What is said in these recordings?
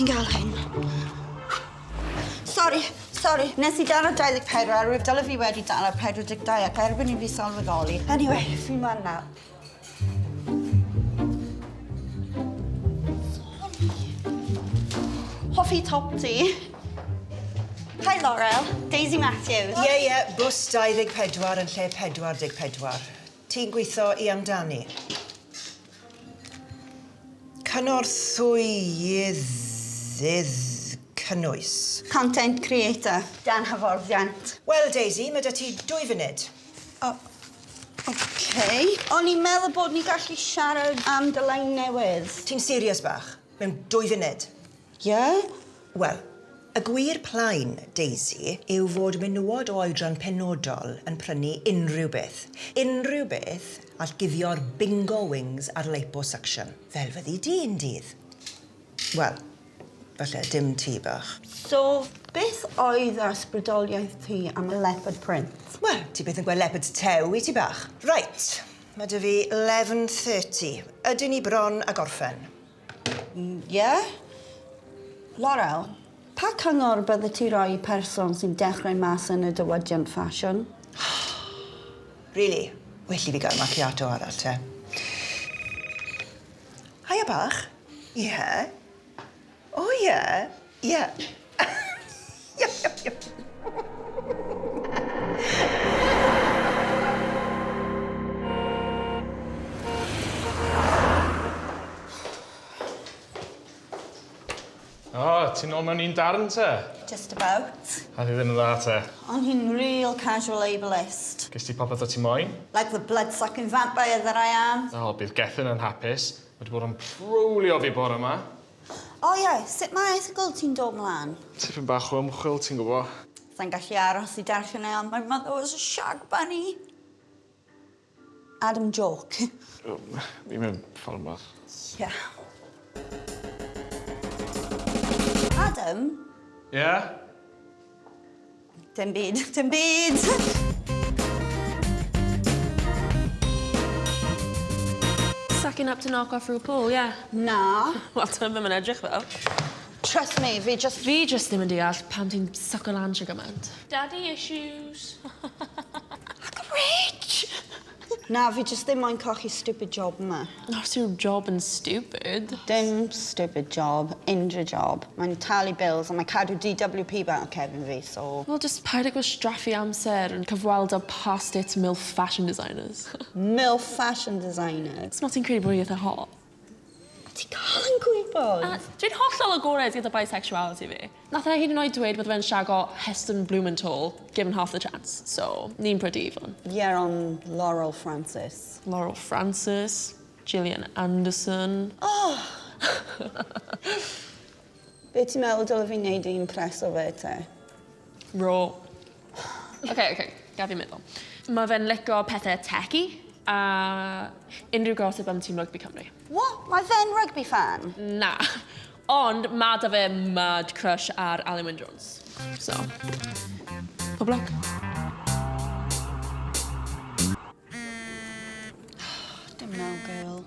ti'n gael hyn? Sorry. Nes I dal ar 24, a rwyf dyle fi wedi dal ar 42 ac erbyn I fi sylweddoli. Anyway, fi man nawr. Hoffi top ti. Hi, Laurel. Daisy Mathews. Ie, bws 24 yn lle 44. Ti'n gweithio I amdani? Cynorthwyddydd cynnwys. Content creator. Dan hyfforddiant. Wel, Daisy, mae 'da ti 2 funud. Okay. O'n i'n meddwl bod ni gallu siarad am dy newydd. Ti'n serious bach? Mewn 2 funud? Ie? Wel, y gwir plaen, Daisy, yw fod menywod o oedran penodol yn prynu unrhyw beth. Unrhyw beth all guddio'r bingo wings ar liposuction. Fel fyddi di'n dydd. Wel, falle dim ti bach. So, beth oedd ysbrydoliaeth ti am y leopard print? Wel, ti beth yn gweld leopard tew I ti bach. Right, mae dy fi 11:30. Ydyn ni bron a gorffen? Ie? Laurel, pa cyngor bydde ti roi I person sy'n dechrau mas yn y ddiwydiant ffasiwn? Really? Well I fi gael macchiato arall, te. Haia bach. Ie. O, ie. Ie. Iep. O, ti'n ôl mewn un darn, te? Just about. A ti ddim yn dda, te? Ond hi'n real casual ableist. Ges ti popeth o ti moyn? Like the blood-sucking vampire that I am. O, bydd Gethin yn hapus. Wedi bod yn prwlio fi bore yma. O ie, sut mae ethigol ti'n dod mlaen? Tipyn bach o ymchwil, ti'n gwybod? Sa'n gallu aros I darllen e, ond my mother was a shag bunny. Adam joke. Fi mewn ffordd bach. Yeah. Adam? Ie? Dim byd. Sacking up to knock off through a pool, yeah? Na. Wel, dyna fe mae'n edrych fel. Trust me, fi just Fi ddim yn deall pam ti'n suco lan sy'n gymaint. Daddy issues. rich. Na, fi just ddim moyn cochi stupid job yma. Os yw'r job yn stupid. Dim stupid job, unrhyw job. Mae'n talu bills, ond mae cadw DWP bant o cefn fi, so... Wel, just paid ag o straffu amser yn cyfweld â past-it MILF fashion designers. MILF fashion designers. It's not ti'n credu bod i eitha hot. Ti cael yn gwybod? Dwi'n hollol agored gyda bisexuality fi. Nath e hyd yn oed dweud bod fe'n siago Heston Blumenthal, given half the chance. So, ni'n pretty even. Ie, on Laurel Francis. Laurel Francis, Gillian Anderson. Oh! Be ti'n meddwl dyle fi wneud I impreso fe, te? Raw. OK, gaf fi meddwl. Mae fe'n licio pethau techy a unrhyw gosip am Team Rugby Cymru. What? Mae fe'n rugby fan? Na. Ond mae da fe mad crush ar Alun Wyn Jones. So, pob luck. Dim now, girl.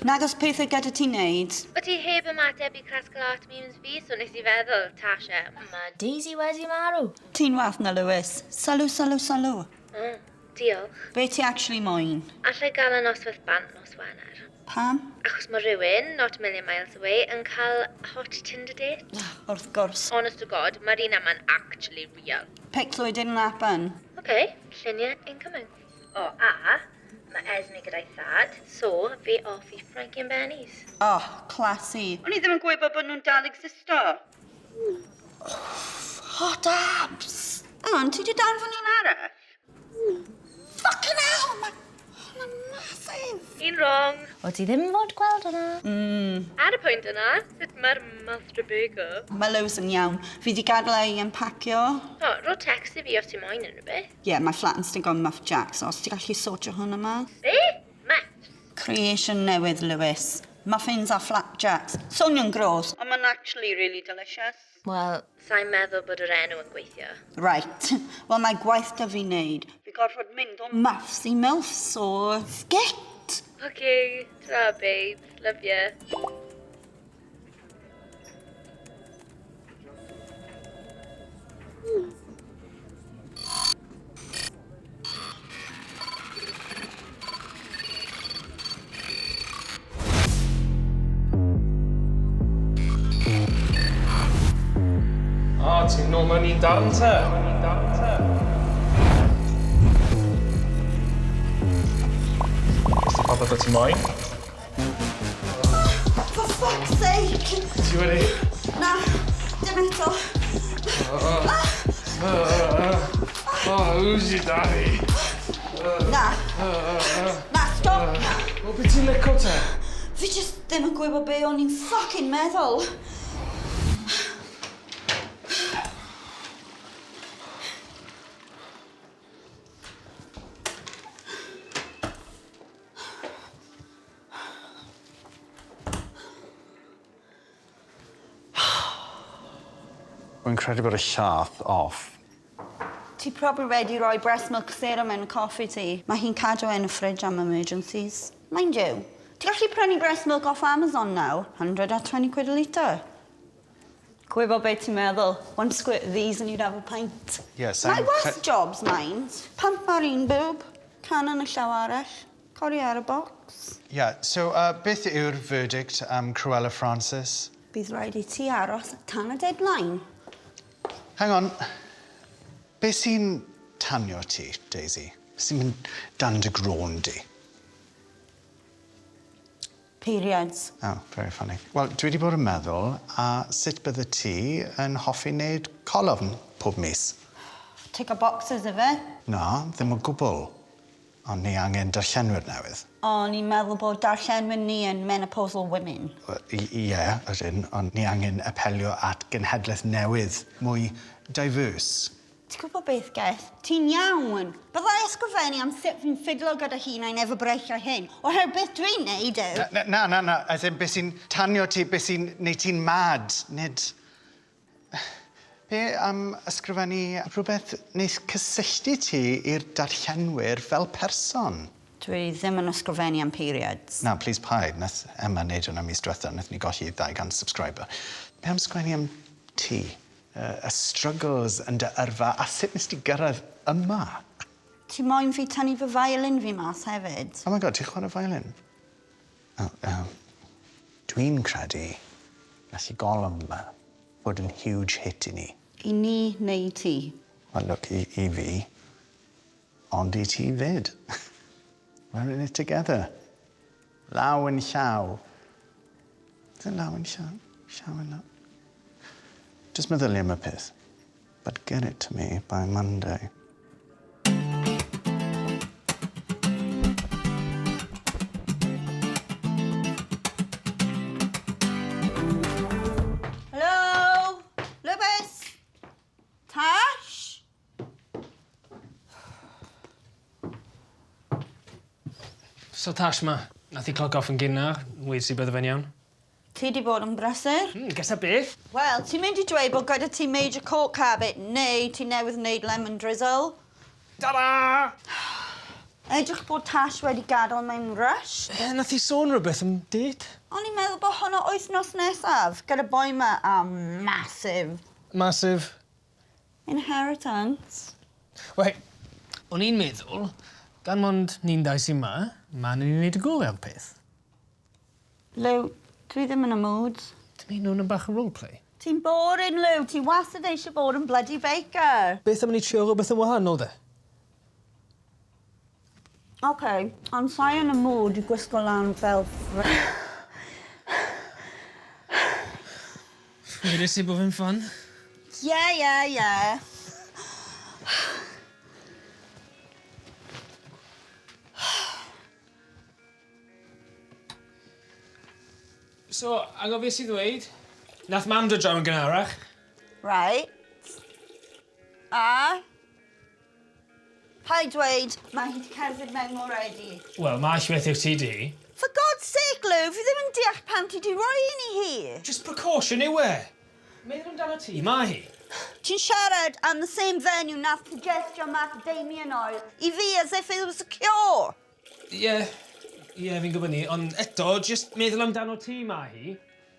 Nagos pethau gyda ti'n neud? Wyt ti heb ymateb I casglat memes fi, so nes I feddwl, Tasha, mae Daisy wedi marw. Ti'n wath na, Lewis. Salw. Diolch. Be ti actually moyn? Allai gael y noswaith bant nos Wener. Pam? Achos mae rhywun, not a million miles away, yn cael hot Tinder date. Wrth gwrs. Honest to God, mae'r un yma'n actually real. Pic Llwyd yn lapan. OK, lluniau incoming. O, a mae Esme gyda'i thad, so fi off I Frankie and Benny's. Oh, classy. O'n I ddim yn gwybod bod nhw'n dal existo. Hot abs. Hang on, ti di danfon un arall? Fucking hell, mae'n massive. Un wrong. O ti ddim fod gweld hwnna? Ar y pwynt yna, sut mae'r Malthraburgo? Mae Lewis yn iawn. Fi di gadael ei unpacio. O, ro text I fi os ti'n moyn unrhyw beth. Ie, mae flat yn stig on Muff Jack, so os ti gallu sortio hwn yma. Be? Maths. Creation newydd, Lewis. Muffins a flapjacks. Swnio'n gros, ond mae'n actually really delicious. Wel, Sa'n meddwl bod yr enw yn gweithio. Right. Wel, mae gwaith da fi wneud. Fi gorfod mynd o muffs I milfs, so... Get pint. Okay, ta babes. Love ya. O, ti'n nôl mewn un darn te. Ys ti pa beth o ti moyn? For fuck's sake! Ti wedi? Na, dim eto. O, who's your daddy? Na. Na, stop na. O, beth ti'n lico te? Fi just ddim yn gwybod be o'n i'n fucking meddwl. Wy'n credu bod y llath off. Ti probably wedi rhoi breast milk serum yn y coffi ti. Mae hi'n cadw yn y fridge am emergencies. Mind you, ti gallu prynu breast milk off Amazon now? £120 a litre. Gwybod beth ti'n meddwl? One squirt of these and you'd have a pint. Yes, My worst jobs, mind. Pump ar un boob, can yn y llaw arall, cori ar y box. Yeah, so beth yw'r verdict am Cruella Francis? Bydd rhaid i ti aros tan y deadline. Hang on. Beth sy'n tanio ti, Daisy? Beth sy'n mynd dan dy grôn di? Periods. Oh, very funny. Wel, dwi wedi bod yn meddwl, a sut bydde ti yn hoffi wneud colofn pob mis? Tic o boxes efe. Na, ddim o gwbl. Ond ni angen darllenwyr newydd. O'n i'n meddwl bod darllenwyr ni yn menopausal women. Ie, ydyn, ond ni angen apelio at genhedlaeth newydd, mwy diverse. Ti'n gwybod beth, Geth? Ti'n iawn. Byddai ysgrifennu am sut fi'n ffidlo gyda hun a'i nefybreichio hyn. Oherwydd beth dwi'n neud yw... Na. As in, beth sy'n tanio ti, beth sy'n neud ti'n mad, nid... Be am ysgrifennu rhywbeth wneith cysylltu ti i'r darllenwyr fel person? Dwi ddim yn ysgrifennu am periods. Na, please paid. Nath Emma wneud hwnna mis diwethaf, nath ni golli 200 subscriber. Be am sgwennu am ti? Y struggles yn dy yrfa, a sut nes ti gyrraedd yma? Ti moyn fi tynnu fy violin fi mas hefyd? Oh my god, ti'n chwarae violin? Dwi'n credu gallu golwm yma bod yn huge hit i ni. I ni neu ti? Well, look, i fi, ond i ti fyd. We're in it together. Law yn llaw. Is it law yn llaw? Llaw yn law? Just meddylia am y peth. But get it to me by Monday. Hello? Lewis? Tash? So Tash ma, nath i cloc off yn gynnar, weid si bydde fe'n iawn. Ti di bod yn brysur? Gyda beth? Wel, ti'n mynd i dweud bod gyda ti major coke habit neu ti newydd wneud lemon drizzle? Ta-da! Edrych bod Tash wedi gadael mewn rush. Nath i sôn rhywbeth am date. O'n i'n meddwl bod hwnna wythnos nesaf gyda boi ma am massive Massive. inheritance. Wei, o'n i'n meddwl, gan mond ni'n dau sy'n ma, ma'n ni'n neud y gore am peth. Lew, dwi ddim yn y mood. Dim un nhw'n bach o roleplay. Ti'n boring, Lew. Ti wastad eisiau bod yn bloody baker. Beth am ni trio rhywbeth yn wahanol de? OK, ond sai yn y mood i gwisgo lan fel... Wedys i bod fi'n ffan? Yeah. So, anghofus i ddweud, nath mam dod draw yn gynharach. Right. A? Paid dweud, mae hi wedi cerdded mewn already. Wel, mae llweth i'w ti di. For God's sake, Lew, fi ddim yn deall pam ti di roi un i hi. Just precaution yw e. Meddwl amdano ti, mae hi. Ti'n siarad am the same venue nath suggestio Mae Daisy Mathews i fi as if it was a cure. Ie, Ie, fi'n gwybod ni, ond eto, just meddwl amdano ti, ma hi.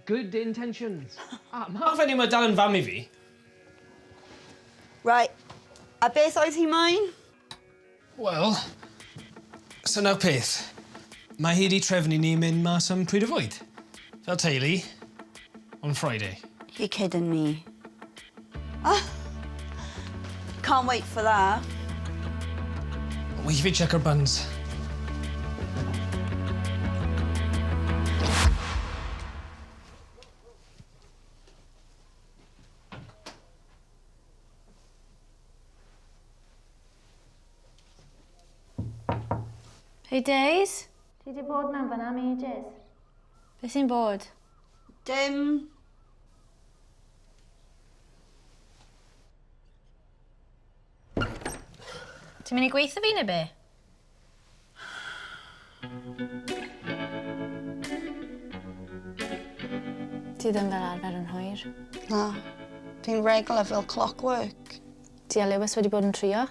Good intentions. Ma fe ni mae dal yn fam I fi. Right. A beth oedd hi moyn? Wel, so nawr peth. Mae hi wedi trefnu ni mynd mas am pryd o fwyd. Fel teulu, on Friday. You're kidding me. Ah, can't wait for that. Wi fi check our buns. Hey, Days. Ti wedi bod mewn fan am ages? Beth sy'n bod? Dim. Ti'n mynd I gweithio fi neu be? Ti ddim fel arfer yn hwyr. Na, fi'n regular fel clockwork. Ti a Lewis wedi bod yn trio?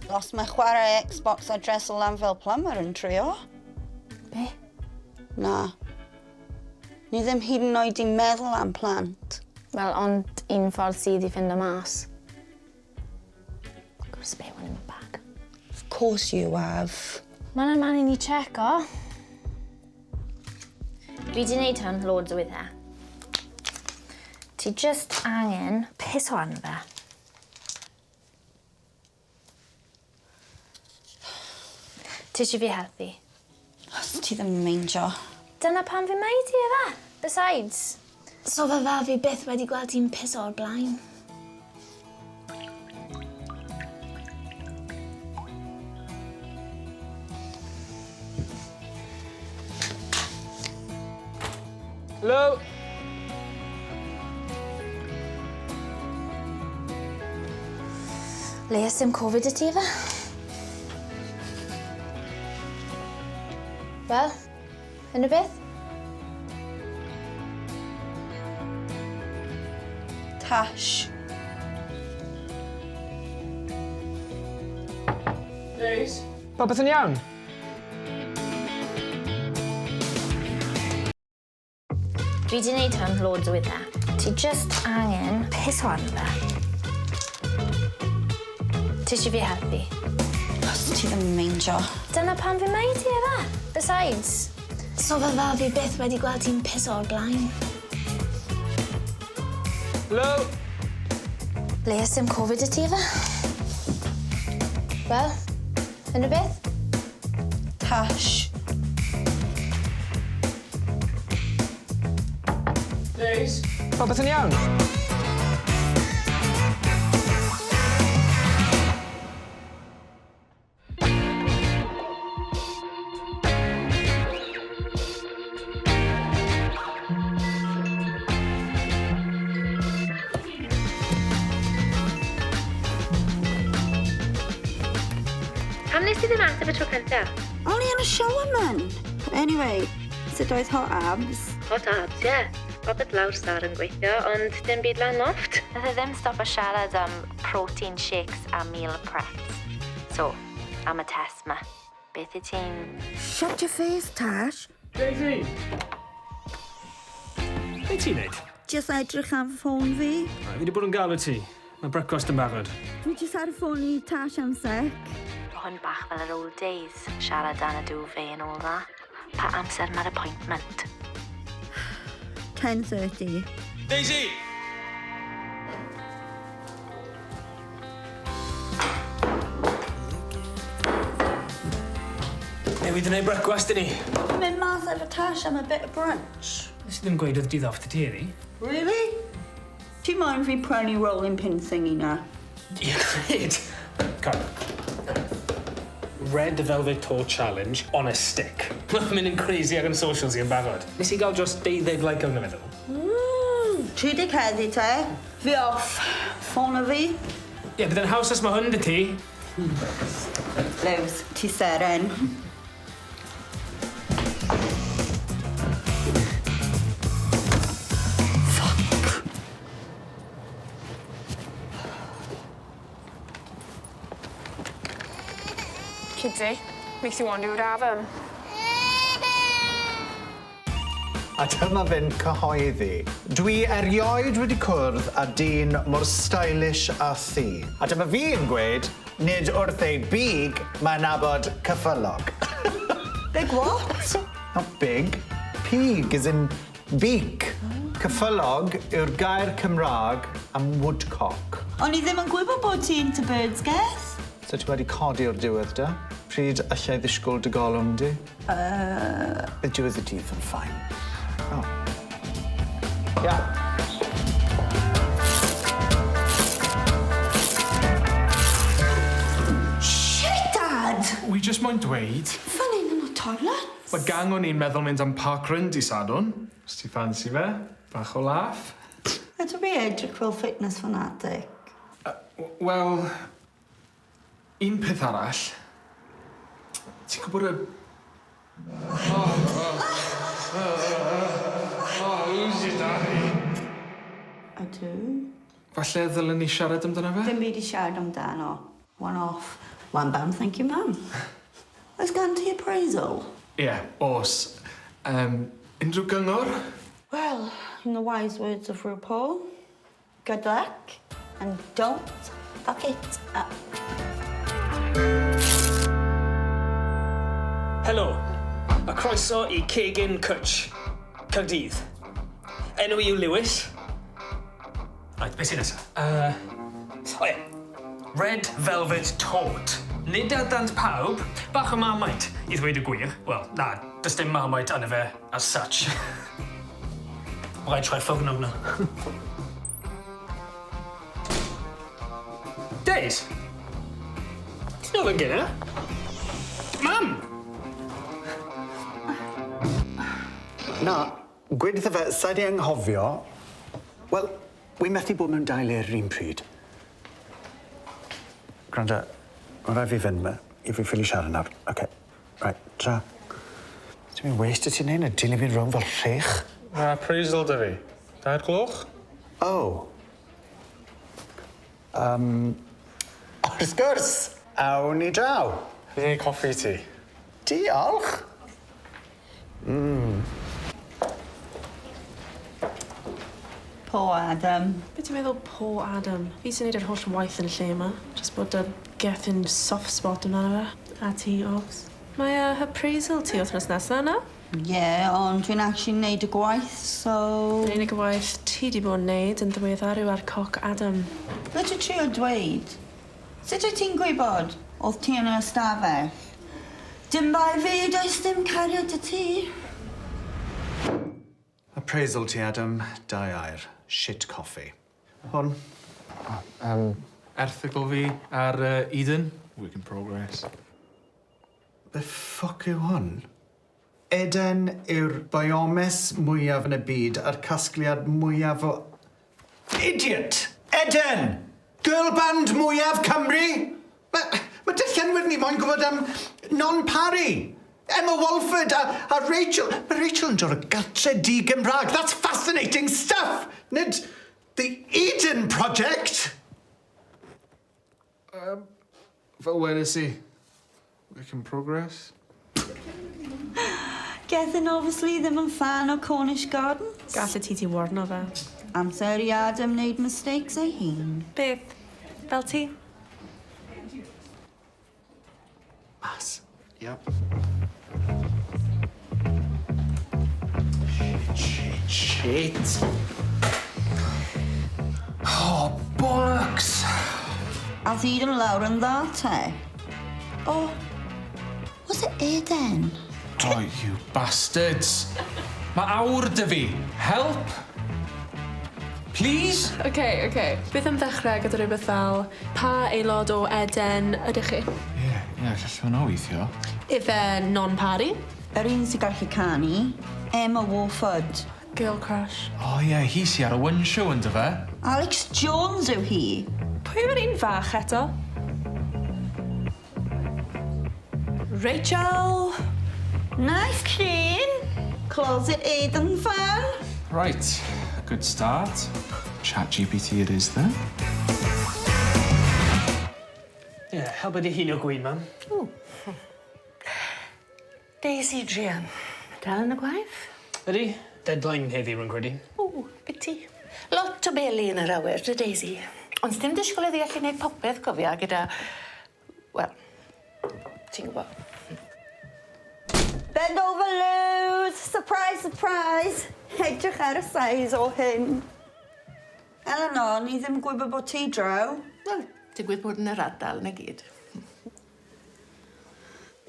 Os mae chwarae Xbox a dresel lan fel plumber yn trio. Be? Na. Ni ddim hyd yn oed I meddwl am plant. Wel, ond un ffordd sydd I ffind o mas. I've got a spare one in my bag. Of course you have. Mae'n man I ni checo. Fi wedi gwneud hwn loads o weithiau. Ti just angen piso arno fe. Ti eisiau fi helpu? Os ti ddim yn meindio. Dyna pam fi mai ti e fe. Besides, so fe fi byth wedi gweld ti'n piso o'r blaen. Hello? Leia sim Covid y ti fe? Wel, yna beth? Tash. Days? Popeth yn iawn? Fi wedi gwneud hwn loads o weithiau. Ti just angen piso arno fe. Ti eisiau fi helpu? Os ti ddim yn meindio. Dyna pam fi mai ti e fe. Besides, so fe fi byth wedi gweld ti'n piso o'r blaen. Hello? Leia sim Covid y ti fe? Wel, yna beth? Tash. Days? Popeth yn iawn? Pam nes ti ddim ateb y tro cyntaf? O'n I yn y shower, man. Anyway, sut oedd hot abs? Hot abs, ie. Robert lawr star yn gweithio, ond dim byd lan lofft. Nath e ddim stop o siarad am protein shakes a meal preps. So, am y test ma. Beth I ti'n... Shut your face, Tash. Daisy? Be ti'n neud? Just edrych am ffôn fi. Fi wedi bod yn galw ti. Mae brecwast yn barod. Dwi just ar y ffôn I Tash am sec. Hwn bach fel yr old days, siarad dan y duvet and all that. Pa amser mae'r appointment? 10:30. Daisy! Newydd yn gwneud brecwast I ni. Mynd mas efo Tash am a bit of brunch. Nes I ddim gweud oedd dydd off dy ti, Really? Ti moyn fi prynu rolling pin thingy na? Ie, gwneud. Come. Red Velvet Toe Challenge on a stick. Mae'n mynd yn crazy ag yn socials I yn barod. Nes I gael dros 12 like o'n meddwl. Tri di ceddi te. Fi off. Ffôn o fi. Ie, bydd yn haws os mae hwn dy ti. Lews, ti seren. Kidsy, makes you want to do it, have 'em. A dyma fe'n cyhoeddi. Dwi erioed wedi cwrdd â dyn mor stylish a thi. A dyma fi'n gweud, nid wrth ei big, mae'n nabod cyffylog. Big what? Not big. Pig is in beak. Cyffylog yw'r gair Cymraeg am woodcock. O'n i ddim yn gwybod bod ti into birds, Geth? So ti wedi codi o'r diwedd da? Pryd allai ddisgwyl dy golwm di? Bydd diwedd y dydd yn ffain. Oh. Yeah. Shit, Dad! Wi just moyn dweud, Fan un yn y toilet. mae gang o'n i'n meddwl mynd am parkrun di Sadwn. Os ti fancy fe, bach o laff. Ydw fi edrych fel fitness fanatic. Wel, un peth arall. Ti'n gwybod y... who's your daddy? Ydw. Falle ddylen ni siarad amdano fe? Dim byd i siarad amdano. One off. One bam, thank you, ma'am. Oes gan ti appraisal? Ie, os. Unrhyw gyngor? Well, in the wise words of RuPaul, good luck and don't fuck it up. Helo, a croeso I Cegin Cwtch, Caerdydd. Enw I yw Lewis. Right, beth sy'n nesaf? O ie, Red Velvet Toad. Nid adant pawb, bach o marmite, I ddweud y gwir. Wel, na, does dim marmite arno fe as such. Rhaid troi ffwrn hwnna. Des? Ti'n nôl yn gyda? Mam! Na, gweddi fe, sa'i di anghofio. Wel, wi methu bod mewn dau le ar yr un pryd. Gwranda, mae rai fi fynd me, I fi ffili siarad nawr. OK, right, tra. Ti'n mynd waste ti'n neud, dilyn fi'n rownd fel rhech? Appraisal dy fi. 2 gloch? Oh. Wrth gwrs, awn ni draw. Fi'n ei coffi ti. Diolch. Poor Adam. Be ti'n meddwl po Adam? Fi sy'n neud yr holl waith yn y lle yma. Just bod y gethin soft spot yna fe. A ti, Ogs. Mae appraisal ti wythnos nesaf yna? Yeah, ond dwi'n actually neud y gwaith, so... Yr unig gwaith ti di bod yn neud yn ddiweddar yw ar coc Adam. Beth yw trio dweud? Sut wyt ti'n gwybod? Oedd ti yn y ystafell? Dim bai fi, does dim cariad y ti. Appraisal ti, Adam, 2 air. Shit coffee. Hwn. Erthygl fi ar Eden. Work in progress. The fuck yw hwn? Eden yw'r biomes mwyaf yn y byd a'r casgliad mwyaf o... Idiot! Eden! Girl band mwyaf Cymru! Mae dyllenwyr ni moyn gwybod am Non Parry, Emma Walford a Rachel. Mae Rachel yn dod o gartre di-Gymraeg. That's fascinating stuff! Nid the Eden Project! Fel wedys I. Work in progress. Gethin obviously ddim yn fan o Cornish Gardens. Gallu ti warno fe. Amser I Adam wneud mistakes ei hun. Beth? Fel ti? Mas. Yep. Shit. Oh, bollocks. A ddyd yn lawr yn dda te. Oh, was it Eden? Oh, you bastards. Mae awr dy fi. Help. Please? OK. Beth am ddechrau gyda rhywbeth fel pa aelod o Eden ydych chi? Ie, gallai hwnna weithio. Ife non-pari? Yr un sy'n gallu canu, Emma Walford. Girl crush. Oh ie, hi sy ar y one show ynddo fe. Alex Jones yw hi. Pwy yw'r un fach eto? Rachel. Nice clean. Closet Eden fan. Right, a good start. ChatGPT it is then. Ie, help ydi hun o gwyn, mam. Daisy Drian. Dal yn y gwaith? Ydi, deadline heddiw rwy'n credu. O, biti. Lot o beli yn yr awyr, dy Daisy. Ond dim disgwyl iddi allu gwneud popeth cofia gyda... Wel, ti'n gwybod. Bend over loose! Surprise, surprise! Edrych ar y size o hyn. Eleanor, ni ddim yn gwybod bod ti draw. Wel, digwydd bod yn yr ardal na gyd.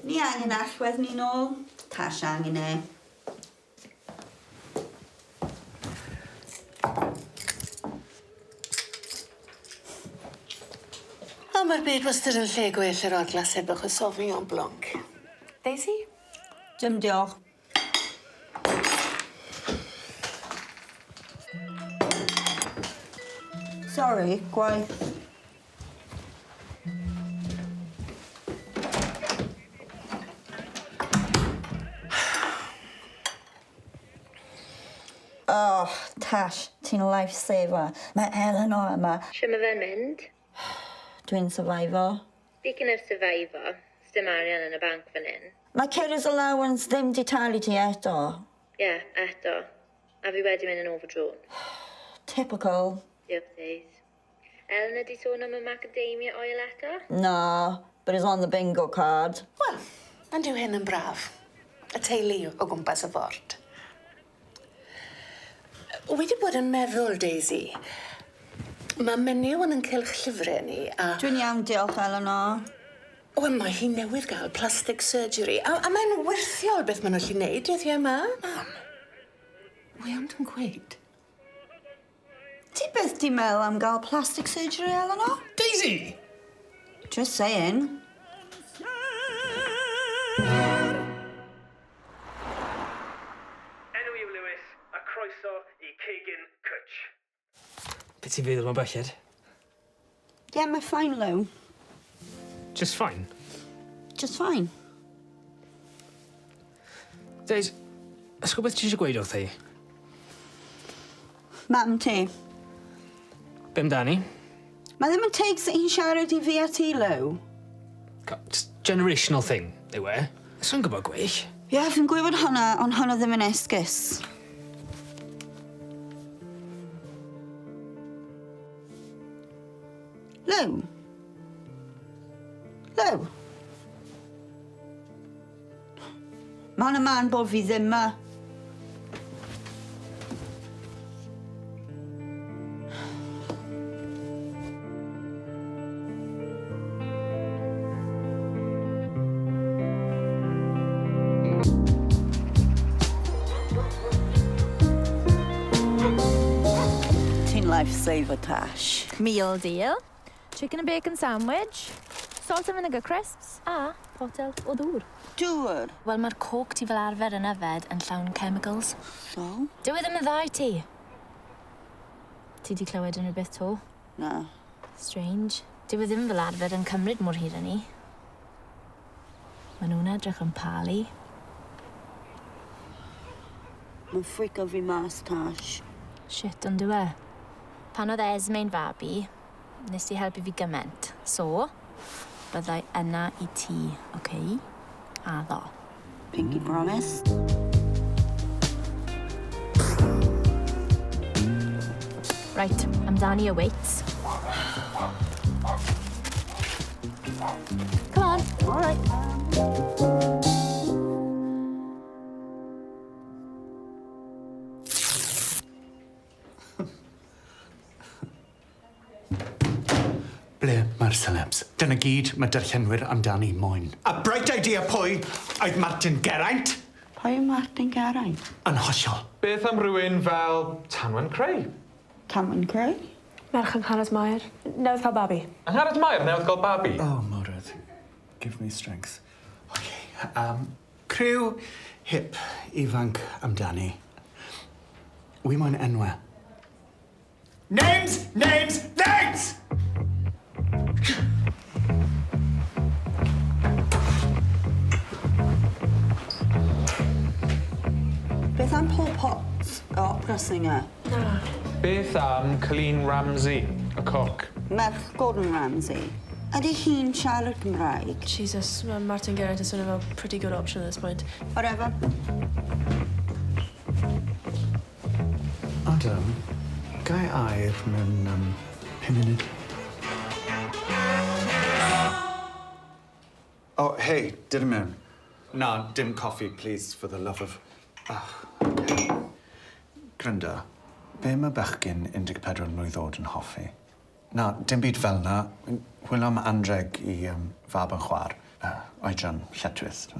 Ni angen allwedd ni nôl. Tash angen e. O, mae'r byd wastad yn lle gwell yr o'r glased bach o sofi o'n blonc. Daisy? Dim diolch. Sorry, gwaith. Oh, Tash, ti'n lifesaver. Mae Eleanor yma. Lle mae fe'n mynd? Dwi'n survivor. Speaking of survivor, sdim arian yn y banc fan hyn. Mae Carer's allowance ddim di talu ti eto. Ie, eto. A fi wedi mynd yn overdrawn. Typical. Diolch, Days. Eleanor di sôn am y macadamia oil eto? No, but it's on the bingo card. Wel, yn dyw hyn yn braf. Y teulu o gwmpas y ford. Wedi bod yn meddwl, Daisy, mae menyw yn cylch llyfrau ni a... Dwi'n iawn, diolch, Eleanor. Wel, mae hi newydd gael plastic surgery. A mae'n wirthiol beth maen nhw'n gallu neud, dyddiau yma. Mam, mae am dwi'n gweud. Ti beth di meddwl am gael plastic surgery, Eleanor? Daisy! Just saying. Enw yw Lewis, a croeso I cegin cwtch. Beth ti'n feddwl o'n belled? Yeah, mae fine, Lou. Just fine. Just fine. Daisy, ysgol beth ti eisiau gweud wrth ei? Mam ti. Be amdani? Mae ddim yn teg sut hi'n siarad I fi a ti, Lou. Just generational thing, yw e? So'n gwybod gwell. Ie, fi'n gwybod hwnna, ond hwnna ddim yn esgus. Lou? Lou? Mae hwnna man bod fi ddim yma. Lifesaver, Tash. Meal deal. Chicken and bacon sandwich. Salt and vinegar crisps. A potel o dŵr. Dŵr? Wel, mae'r coke ti fel arfer yn yfed yn llawn chemicals. So? Dyw e ddim yn dda I ti. Ti di clywed yn rhywbeth to? Na. Strange. Dyw e ddim fel arfer yn cymryd mor hir â ni. Maen nhw'n edrych yn palu. Mae'n ffrico fi mas, Tash. Shit, ond dyw e. Pan oedd Esme'n fabi, nes ti helpu fi gyment. So, byddai yna I ti, okay? A ddo. Pinky promise. Right, amdani y weights. Come on. All right. Ble mae'r celebs? Dyna gyd mae darllenwyr amdani moyn. A bright idea pwy oedd Martin Geraint? Pwy yw Martin Geraint? Yn hollol. Beth am rhywun fel Tanwen Cray? Tanwen Cray? Merch yng Nghanedd Mair. Newydd cael babi. Yng Nghanedd Mair newydd gael babi? Oh, Morydd. Give me strength. Okay. Criw hip ifanc amdani. Wi moyn enwa. Names! Names! Names! Beth am Paul Potts, y opera singer? Na. Beth am Colleen Ramsey, y coc? Merch Gordon Ramsay. Ydy hi'n siarad Cymraeg? Jesus, mae Martin Geraint yn swnio fel pretty good option at this point. Whatever. Adam, gai air mewn 5 munud. Oh, hey, did him in. No, dim coffee, please, for the love of... Okay. Grynda, be mae bechgyn 14 mlwydd oed yn hoffi? Na, dim byd fel na. Hwyl am anreg I fab yn chwar. Oedran lletwyth.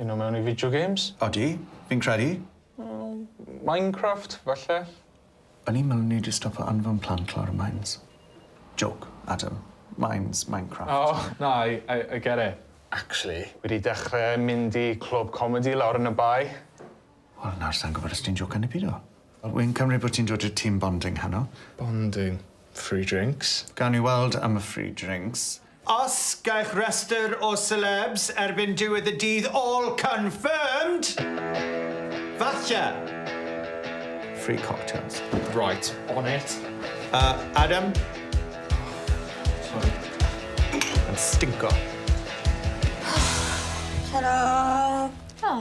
Un o mewn I video games? Odi, fi'n credu. Minecraft, falle? O'n i'n meddwl ni wedi stopio anfon plant lawr y mines. Joke, Adam. Mines, Minecraft. Oh, no, I get it. Actually, wedi dechrau mynd I clwb comedi lawr yn y bai. Wel, nawr sa'n gwybod os ti'n joke yn y byd o. Wy'n cymryd bod ti'n dod i'r team bonding heno. Bonding? Free drinks? Gawn ni weld am y free drinks. Os gaich rester o celebs erbyn diwedd y dydd all confirmed, falle. Free cocktails. Right, on it. Adam? Sorry. Yn stinko. Helo.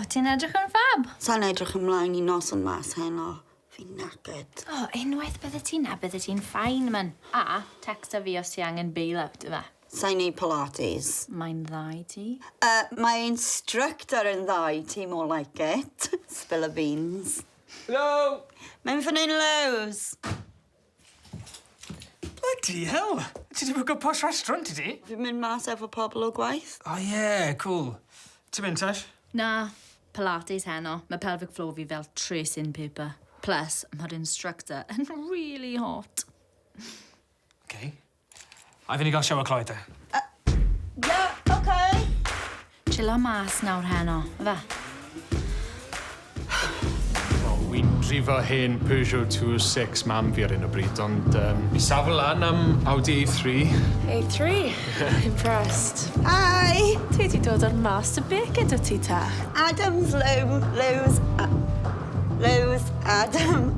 Ti'n edrych yn fab? Sa'n edrych ymlaen I nos yn mas heno. Fi'n knackered. Unwaith bydde ti'n ffain, man. A, texta fi os ti angen bail-out, yma. Sa'n neud Pilates. Mae'n dda I ti. Mae instructor yn dda I ti, more like it. Spill the beans. Hello! Mae'n fan hyn lows. Bloody hell! Ti di bwgo posh restaurant, ti di? Fi'n mynd mas efo pobl o gwaith. Oh, yeah, cool. Ti'n mynd, Tash? Na, Pilates heno. Mae pelvic floor fi fel tracing paper. Plus, mae'r instructor yn really hot. Okay. A fi'n I gael shower cloed, Yeah, okay. Chilla mas nawr heno, fe? Wi'n drifo hen Peugeot 206 mam fi ar un o bryd, ond mi safon lan am Audi A3. A3? Impressed. Hi. Ti di dod ar master bake gyda ti ta? Adam's Lows, Adam,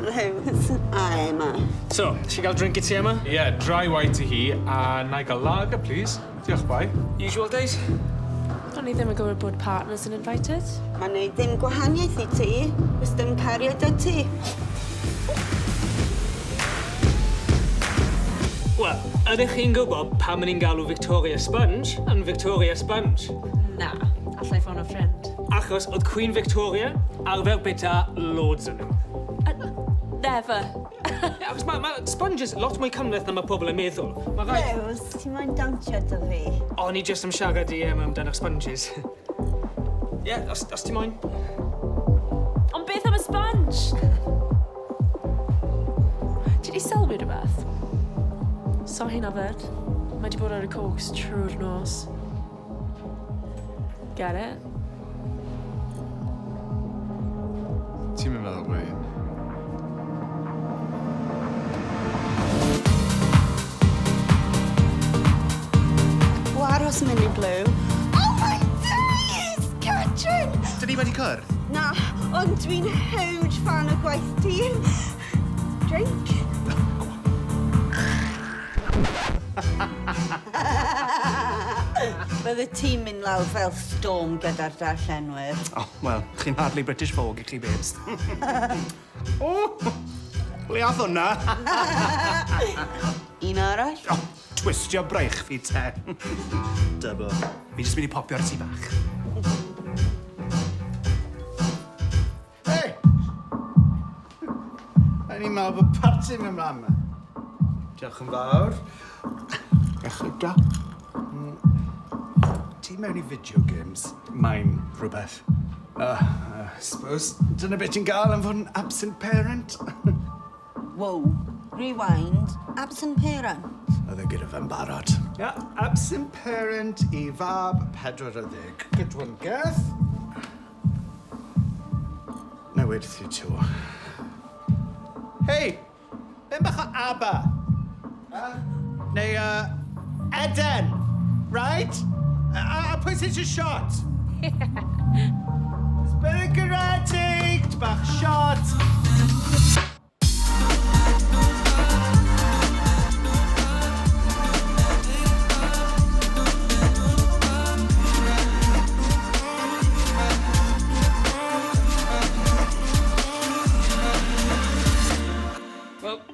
Lows. A Emma. So, nes I gael drink I ti, Emma? Yeah, dry white I hi, a na I gael lager, please. Diolch, bai. Usual days? O'n I ddim yn gwybod bod partners yn invited. Mae'n neud ddim gwahaniaeth I ti. Fes dim cariad o ti. Wel, ydych chi'n gwybod pam ni'n galw Victoria Sponge yn Victoria Sponge? Na, allai ffôn o ffrind. Achos oedd Queen Victoria arfer bita loads yn nhw. Never. Achos mae sponges lot mwy cymleth na mae pobl yn meddwl. Mae rhaid... Lows, ti'n mae'n dawnsio dy fi? O'n I just am siarad I amdano'ch sponges. Ie, os ti moyn. Ond beth am y sponge? Ti di sylwi rhywbeth? So hi'n afed. Mae di bod ar y cocs trwy'r nos. Get it? Ti'n mynd meddwl bod hi? O aros munud blw. Oh my days! Catrin! Dyn ni wedi cwrdd? Na, ond dwi'n huge fan o gwaith ti. Drink? Bydde ti'n mynd lawr fel storm gyda'r darllenwyr. Oh, wel, chi'n hardly British Vogue I chi, babes. Le ath hwnna? Un arall? Oh, twistio braich fi te. Double. Fi jyst mynd I popio'r tŷ bach. Hey! Ni'n meddwl bod parti mewn mlaen yma. Diolch yn fawr. Echyd da. Ti mewn I video games? Mae'n rhywbeth. Suppose dyna beth ti'n gael am fod yn absent parent? Whoa, rewind. Absent parent. Oedd e gyda fe'n barod. Yeah, absent parent I fab 40. Good one, Garth. Newyd thi to. Hey, ben bach o ABBA? Neu, Eden, right? A pwy sy'n eisiau shot? Spirit Garage, bach shot.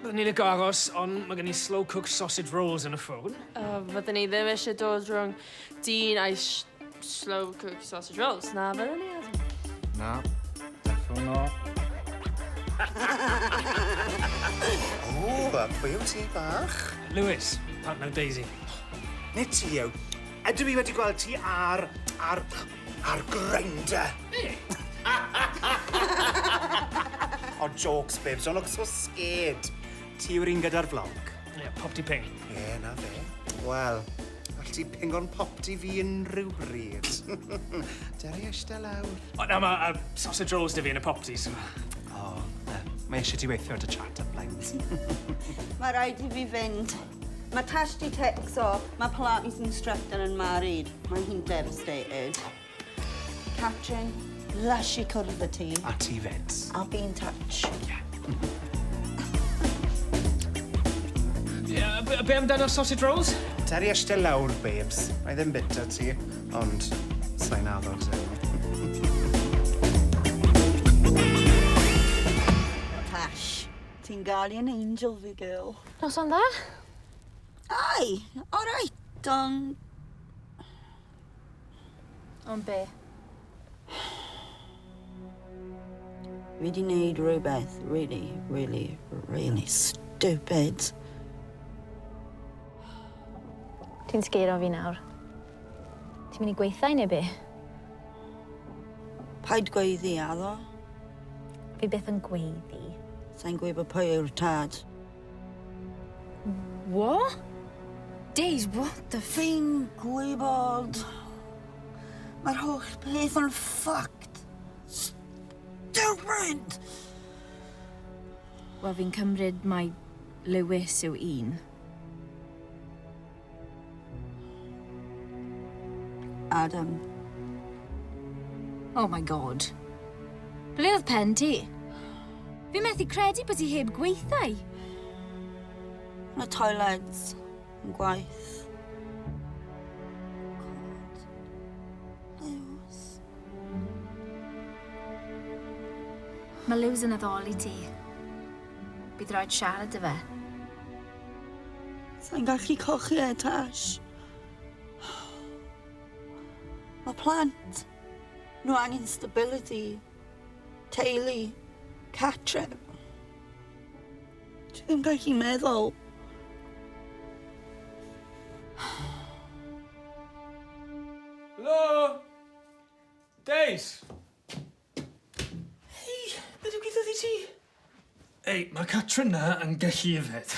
Byddwn ni'n licio aros, ond mae gen i slow-cooked sausage rolls yn y ffôn. Fyddwn ni ddim eisiau dod rhwng dyn a slow-cooked sausage rolls. Na, fyddwn ni, Adam. Na, defo no. O, pwy yw ti bach? Lewis, partner Daisy. Neu ti yw? Ydw i wedi gweld ti ar grinder. O, jokes, babes, don't look so scared. Ti yw'r un gyda'r vlog? Ie, pop-ti ping. Ie, na fe. Wel, all ti pingo'n pop-ti fi unrhyw bryd. Deri eistedd lawr. O, na, mae sausage rolls dy fi yn y pop-tis. O, mae eisiau ti weithio at y chat up lines. Mae rhaid i fi fynd. Mae Tash di texo, mae Pilates instructor yn married. Mae hi'n devastated. Catrin, lush i cwrdd y ti. A ti fed. I'll be in touch. Be amdano'r sausage rolls? Deri eistedd lawr, babes. Mae ddim bita ti, ond sa'n addog sew. Tash, ti'n gael i'n angel fi, girl. Nos o'n dda? Ai, all right, ond... Ond be? Fi wedi wneud rhywbeth really stupid. Ti'n sgero fi nawr? Ti'n mynd i gweithio neu be? Paid gweiddi, addo. Fi byth yn gweiddi. Sa'n gwybod pwy yw'r tad. What? Days, what the Fi'n gwybod. Mae'r holl peth yn fucked. Stupid! Wel, fi'n cymryd mai Lewis yw un. Adam. Oh my god. Ble oedd pen ti? Fi methu credu bod ti heb gweithio. Yn y toilets. Yn gwaith. Lewis. Mae Lewis yn addoli ti. Bydd rhaid siarad â fe. Sa'n gallu cochi e, Tash. Mae plant. Nhw angen stability. Teulu. Cartref. Dwi ddim gallu meddwl. Helo? Days? Hei, beth yw gweithio ti? Ei, mae Catrin na yn gallu yfed.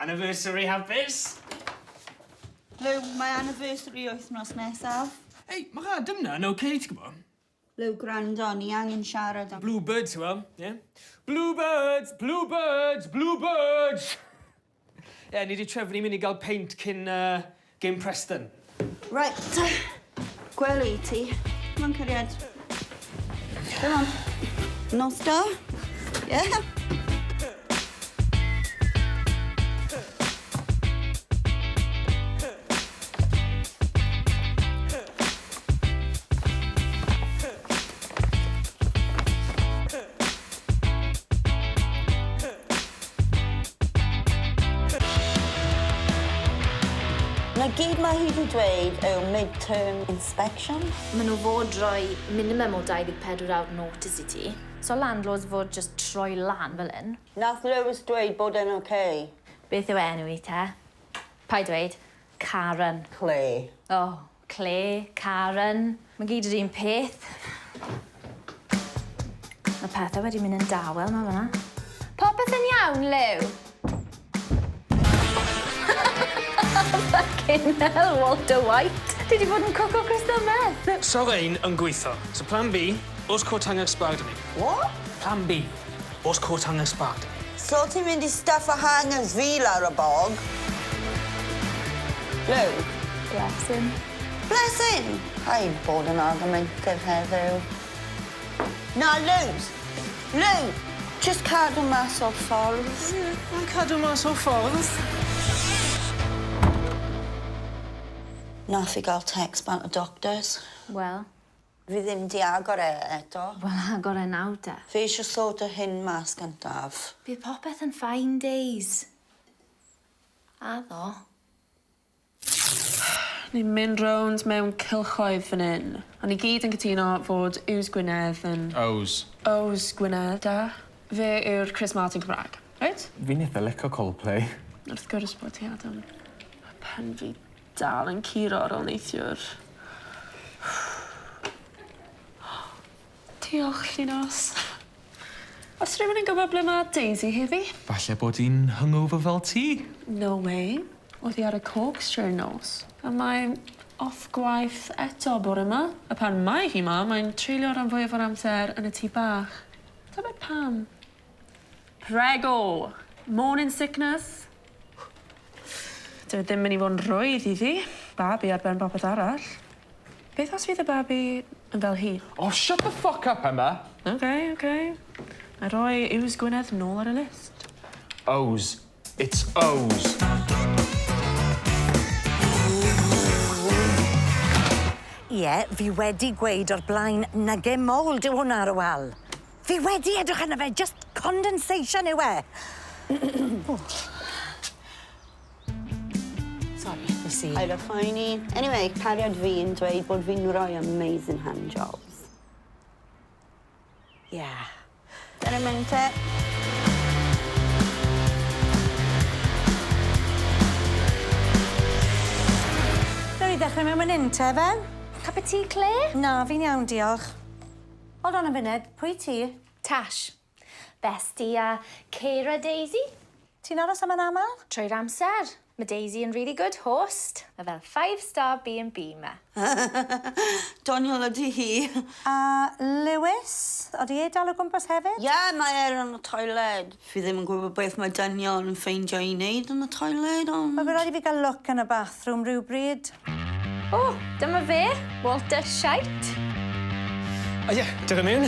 Anniversary hapus? Lew, mae anniversary wythnos nesaf. Ei, mae Adam na yn oce, ti'n gwybod? Lew, gwrando, ni angen siarad am... Bluebirds, ti'n gwybod? Ie? Bluebirds! Bluebirds! Bluebirds! Ie, ni wedi trefnu mynd i gael paint cyn Game Preston. Right. Gwely ti. Come on, cariad. Come on. Nos da? Yeah? Na gyd mae hi wedi dweud yw mid-term inspection. Maen nhw fod rhoi minimum o 24 awr notice i ti. So landlords fod just troi lan fel un. Nath Lewis dweud bod e'n okay. Beth yw enw i te? Pa i dweud? Karen. Clay. Oh, Clay, Karen. Mae gyd yr un peth. Mae pethau wedi mynd yn dawel ma fanna. Popeth yn iawn, Lew? Fucking hell, Walter White. Ti wedi bod yn coco crystal meth. So ein yn gweithio. So plan B, os cwrt hangen sparg da ni. What? Plan B, os cwrt hangen sparg da ni. So ti'n mynd i stuff a hangers fi lawr y bog? Lew? Bless him. Bless him? Paid bod yn argumentative heddiw. Na, Lew! Lew! Just cadw mas o'r ffordd. Mae'n cadw mas o'r ffordd. Nath i gael text ban y doctors. Well, Fi ddim di agor e eto. Wel, agor e nawr de. Fi eisiau sort o hyn mas gyntaf. Bydd popeth yn fine days. A ddo. Ni'n mynd rownd mewn cylchoedd fan hyn. O'n i gyd yn cytuno fod Iws Gwynedd yn... Ows Gwynedd, da. Fe yw'r Chris Martin Cymraeg, reit? Fi'n eitha licio Coldplay. Wrth gwrs bod ti, Adam. Mae pen fi dal yn curo ar ôl neithiwr. Diolch, Llynos. Os rhywun yn gwybod ble mae Daisy heddi? Falle bod hi'n hungover fel ti. No way. Oedd hi ar y cocs trwy'r nos. A mae'n off gwaith eto bore yma. A pan mae hi ma, mae'n treulio ran fwyaf o'r amser yn y tŷ bach. Ta beth pam? Prego. Morning sickness. Dyw ddim mynd i fod yn rwydd iddi. Babi ar ben popeth arall. Beth os fydd y babi yn fel hi? Oh, shut the fuck up, Emma. OK. A roi Iws Gwynedd nôl ar y list. O's. It's O's. Ie, fi wedi gweud o'r blaen na gem mold yw hwnna ar y wal. Fi wedi edrych arno fe, just condensation yw e. Sorry, nes i... I'd have fine. Anyway, cariad fi yn dweud bod fi'n rhoi amazing hand jobs. Yeah. Dyna mynd te. Nawn ni ddechrau mewn fan hyn te, fe? Cup of tea, Claire? Na, fi'n iawn, diolch. Hold on a funud, pwy ti? Tash. Bestie a Cara Daisy. Ti'n aros am yn aml? Trwy'r amser. Mae Daisy yn really good host. Mae fel 5-star B&B me. Doniol ydy hi. A Lewis? Oeddi e dal o gwmpas hefyd? Ie, mae yn y toilet. Fi ddim yn gwybod beth mae dynion yn ffeindio i wneud yn y toilet, ond... Mae fe rhaid i fi gael look yn y bathroom rhywbryd. O, dyma fe. Walter Shite. A ie, dyna mewn.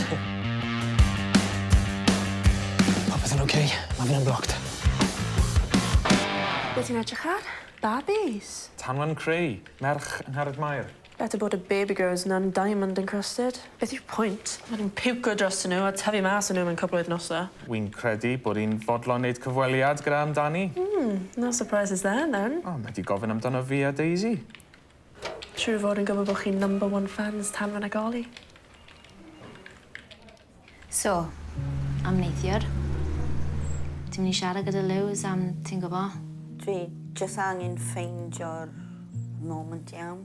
Popeth yn oce. Mae fi'n unblocked. Beth ti'n edrych ar? Babis. Tanwan Creu, merch yng Ngharad Mair. Better bod y baby girls na'n diamond encrusted. Beth yw'r pwynt? Mae nhw'n piwco dros nhw a tyfu mas yn nhw mewn cwbl o wythnosau. Wi'n credu bod hi'n fodlon wneud cyfweliad gyda amdani. No surprises there, then. O, mae di gofyn amdano fi a Daisy. Siwr fod yn gwybod bod chi'n #1 fans tan fan agoli. So, am neithiwr. Ti'n mynd i siarad gyda Lewis am, ti'n gwybod? Dwi jyst angen ffeindio'r moment iawn.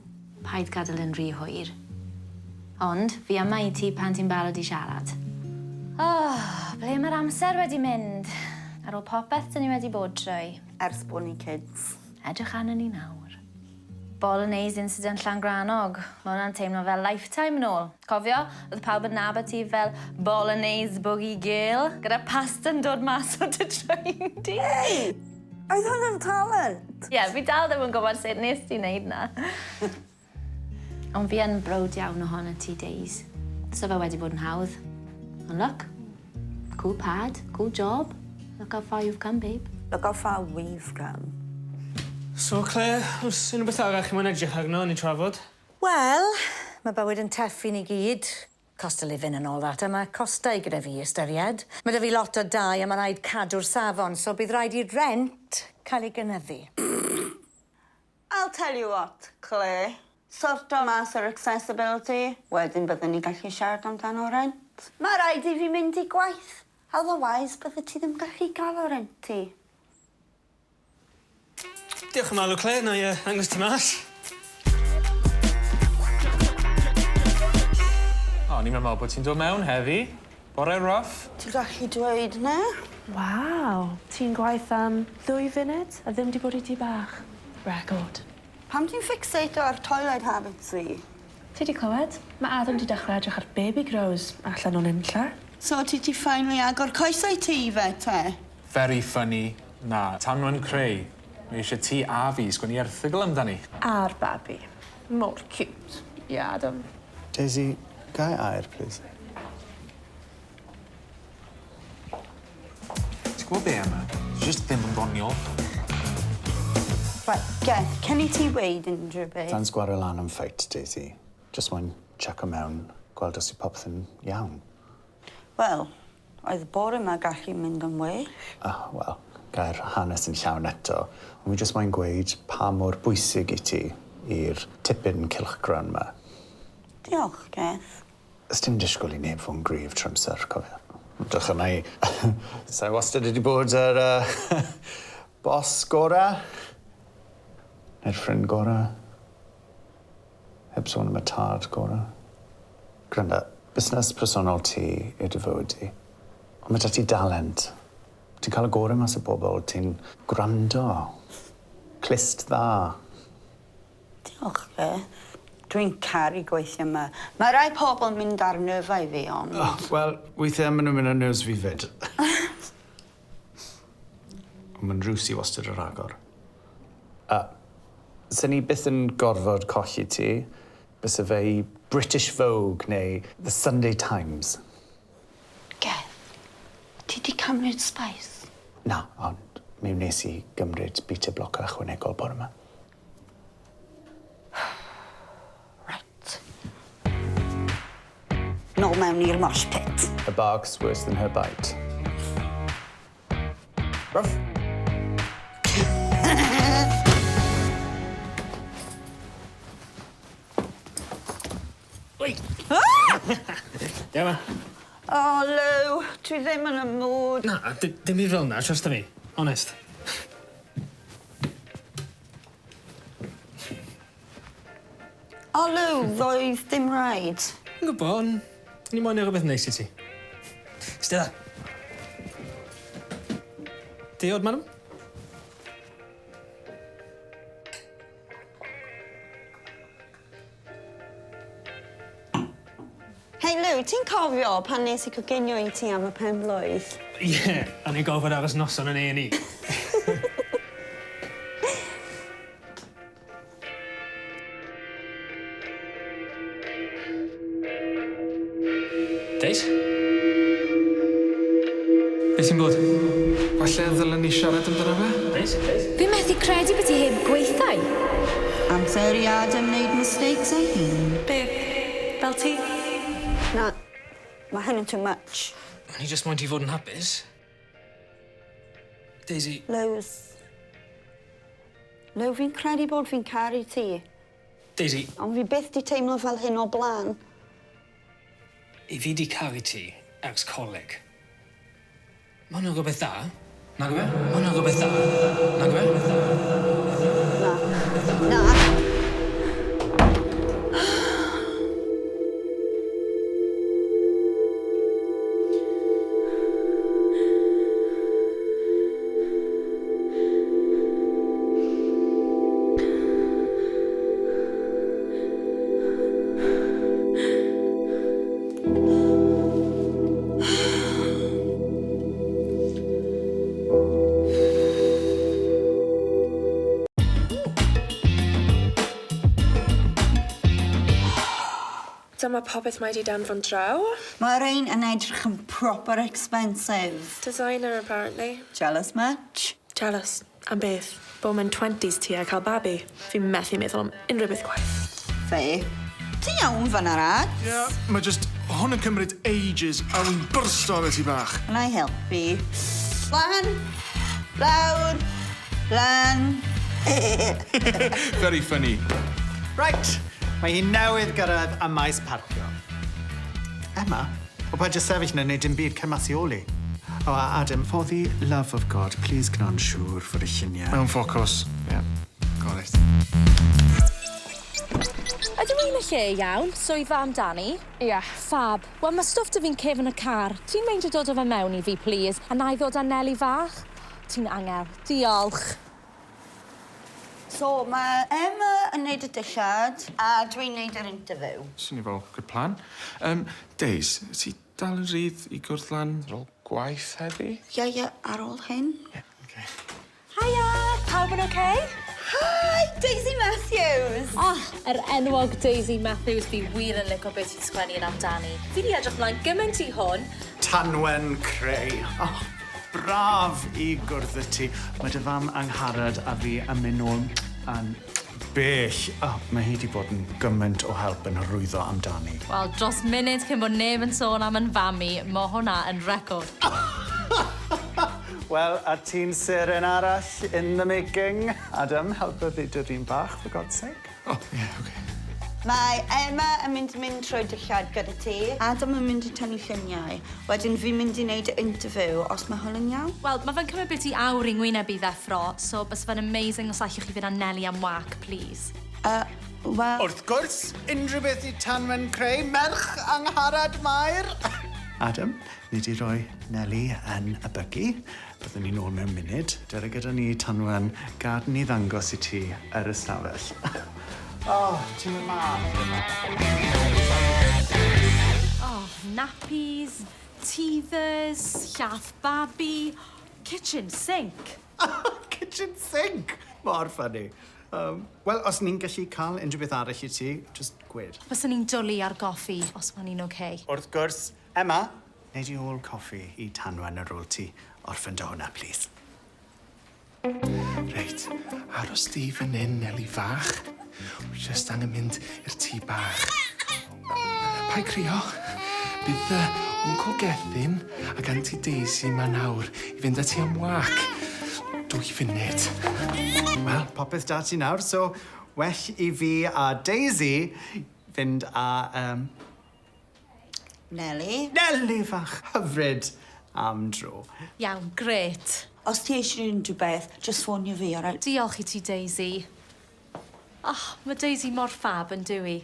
Paid gadael yn rhy hwyr. Ond, fi yma i ti pan ti'n barod i siarad. Ble mae'r amser wedi mynd? Ar ôl popeth dyn ni wedi bod trwy. Ers bod ni kids. Edrych arno ni nawr. Bolognese incident Llangranog. Mae hwnna'n teimlo fel lifetime yn ôl. Cofio, oedd pawb yn nabod ti fel Bolognese boogie girl, gyda pasta yn dod mas o dy train di. Hey! Oedd hwnna'n talent? Ie, fi dal ddim yn gwybod sut nes ti wneud na. Ond fi yn brod iawn ohono ti, Days. So fe wedi bod yn hawdd. Ond look, cool pad, cool job. Look how far you've come, babe. Look how far we've come. So, Claire, oes unrhyw beth arall chi'n mynd edrych arno ni trafod? Wel, mae bywyd yn teff i ni gyd. Cost of living and all that, a mae costau gyda fi ystyried. Mae da fi lot o dau a mae rhaid cadw'r safon, so bydd rhaid i'r rent cael ei gynyddu. I'll tell you what, Claire. Sort o mas o'r accessibility, wedyn byddwn ni gallu siarad amdano rent. Mae rhaid i fi mynd i gwaith. Otherwise, bydde ti ddim gallu gael o rent ti. Diolch yn malw, Claire, na i angos ti mas. O, ni'n meddwl bod ti'n dod mewn heddi. Bore rough. Ti'n gallu dweud, ne? Waw, ti'n gwaith am 2 funud a ddim di bod i ti bach. Record. Pam ti'n fixato ar toilet habits fi? Ti di clywed? Mae Adam di dechrau edrych ar baby grows allan o'n unlla. So ti di finally agor coesau ti i fe, te? Very funny. Na, Tanwan Creu. Mae eisiau ti a fi sgwennu erthygl amdani. A'r babi. Mor cute. Ie, Adam. Daisy, gai air, please. Ti'n gwybod be, Emma? Just ddim yn ddoniol. Right, Geth, cyn i ti weid unrhyw beth? Tan sgwario lan am ffeit, Daisy. Just moyn check o mewn, gweld os yw popeth yn iawn. Wel, oedd y bore yma gallu mynd yn well. Wel, gair hanes yn llawn eto. Ond fi jyst moyn gweud pa mor bwysig i ti i'r tipyn cylchgran yma. Diolch, Geth. Ys dim disgwyl i neb fod yn gryf trymser, cofio. Drych yna i... Sa'i wastad wedi bod yr bos gora? Neu'r ffrind gora? Heb sôn am y tad gora? Granda, busnes personol ti yw dy fywyd i. Ond mae 'da ti dalent. Ti'n cael y gorau mas o bobl, ti'n gwrando. Clist dda. Diolch, Geth. Dwi'n caru gweithio yma. Mae rai pobl mynd ar nerfau fi, ond... Wel, weithiau maen nhw'n mynd ar nerves fi fyd. Mae'n rwsi wastad yr agor. Sa'n ni byth yn gorfod colli ti, bysa fe i British Vogue neu The Sunday Times. Geth, ti di cymryd spice? Na, ond mi wnes i gymryd bita bloca ychwanegol bore yma. Nôl mewn i'r mosh pit. A bark's worse than her bite. Ruff. Oi! Ie, ma. O, Lou, dwi ddim yn y mood. Na, dim i fel na, trust fi. Honest. O, Lou, roedd dim rhaid. Yn gwybod, ond ni moyn rhywbeth neis i ti. Stella. Diod, madam? Hei, Lou, ti'n cofio pan nes i coginio i ti am y penblwydd? Ie, a ni'n gofod aros noson yn A&E. Deis? Be sy'n bod? Falle ddylen ni siarad amdano fe? Deis? Fi methu credu bod ti heb gweithio. Amser i Adam wneud mistakes ei hun. Be? Fel ti? Na, mae hyn yn too much. O'n i jyst moyn ti fod yn hapus. Daisy... Lewis. Lew, fi'n credu bod fi'n caru ti. Daisy... Ond fi byth di teimlo fel hyn o blaen. I fi di caru ti ers coleg. Ma' hwnna'n rhywbeth dda. Nag yw e? Ma' hwnna'n rhywbeth dda. Nag yw e? Na. Na. Dyma popeth mae di danfon draw. Mae'r ein yn edrych yn proper expensive. Designer, apparently. Jealous much? Jealous. Am beth? Bo mewn 20s ti a cael babi. Fi'n methu meddwl am unrhyw beth gwaith. Fe? Ti iawn fan arad? Ie, mae just hwn yn cymryd ages a wy'n byrsto ar y ti bach. Can I help you? Lan, lawr, lan. Very funny. Right, mae hi newydd gyrraedd y maes parcio. Emma, o pa jyst sefyll na wneud dim byd cymasioli. O, a Adam, for the love of God, please gna'n siŵr fod y lluniau. Mewn ffocws. Ie, got it. Ydw i'n y lle iawn, swyddfa amdani? Ie. Fab. Wel, mae stwff dy fi'n cef yn y car. Ti'n meindio dod o fe mewn i fi, please? A na i ddod â Nelly fach? Ti'n angel. Diolch. So, mae Emma yn neud y dillad a dwi'n neud yr interview. Swn i fel, good plan. Deis, ti dal yn rydd i gwrdd lan ar ôl gwaith heddi? Ie, ar ôl hyn. Okay. Hiya, pawb yn okay? Hi, Daisy Mathews! Yr enwog Daisy Mathews fi wir yn licio beth ti'n sgwennu yn amdani. Fi di edrych mlaen gymaint i hwn. Tanwen creu. Braf i gwrdd y ti. Mae dy fam angharad a fi am mynd nôl yn Bell. Mae hi wedi bod yn gymaint o help yn hyrwyddo amdani. Wel, dros munud cyn bod neb yn sôn am yn fami, mae hwnna yn record. Wel, a ti'n seren arall in the making. Adam, helpa fi dy un bach, for God's sake. Okay. Mae Emma yn mynd trwy dillad gyda ti. Adam yn mynd i tynnu lluniau. Wedyn fi'n mynd i wneud y interview, os mae hwn yn iawn. Wel, mae fe'n cymryd beth i awr i ngwyneb i ddeffro, so bys fe'n amazing os allwch chi fynd â Nelly am wac, please. Wel... Wrth gwrs, unrhyw beth i Tanwen creu, merch angharad Mair. Adam, ni di roi Nelly yn y buggy. Byddwn ni nôl mewn munud. Dyna gyda ni, Tanwen, gad ni ddangos i ti yr ystafell. Ti'n mynd ma. Nappies, teethers, llath babi, kitchen sink. Kitchen sink! Mor ffynnu. Wel, os ni'n gallu cael unrhyw beth arall i ti, just gwed. Byswn ni'n dwlu ar goffi, os ma'n ni'n okay. Wrth gwrs, Emma, neud i ôl coffi i Tanwen ar ôl ti. Orffen dy hwnna, please. Reit, aros di fan hyn, Nelly fach. Wi just angen mynd i'r tŷ bach. Pai crio. Bydd Uncle Gethin ac Auntie Daisy ma nawr i fynd â ti am wac. 2 funud. Wel, popeth da ti nawr, so well i fi a Daisy fynd â... Nelly? Nelly fach, hyfryd am dro. Iawn, gret. Os ti eisiau unrhyw beth, just ffonio fi, alright? Diolch i ti, Daisy. Mae Daisy mor ffab yn dwi.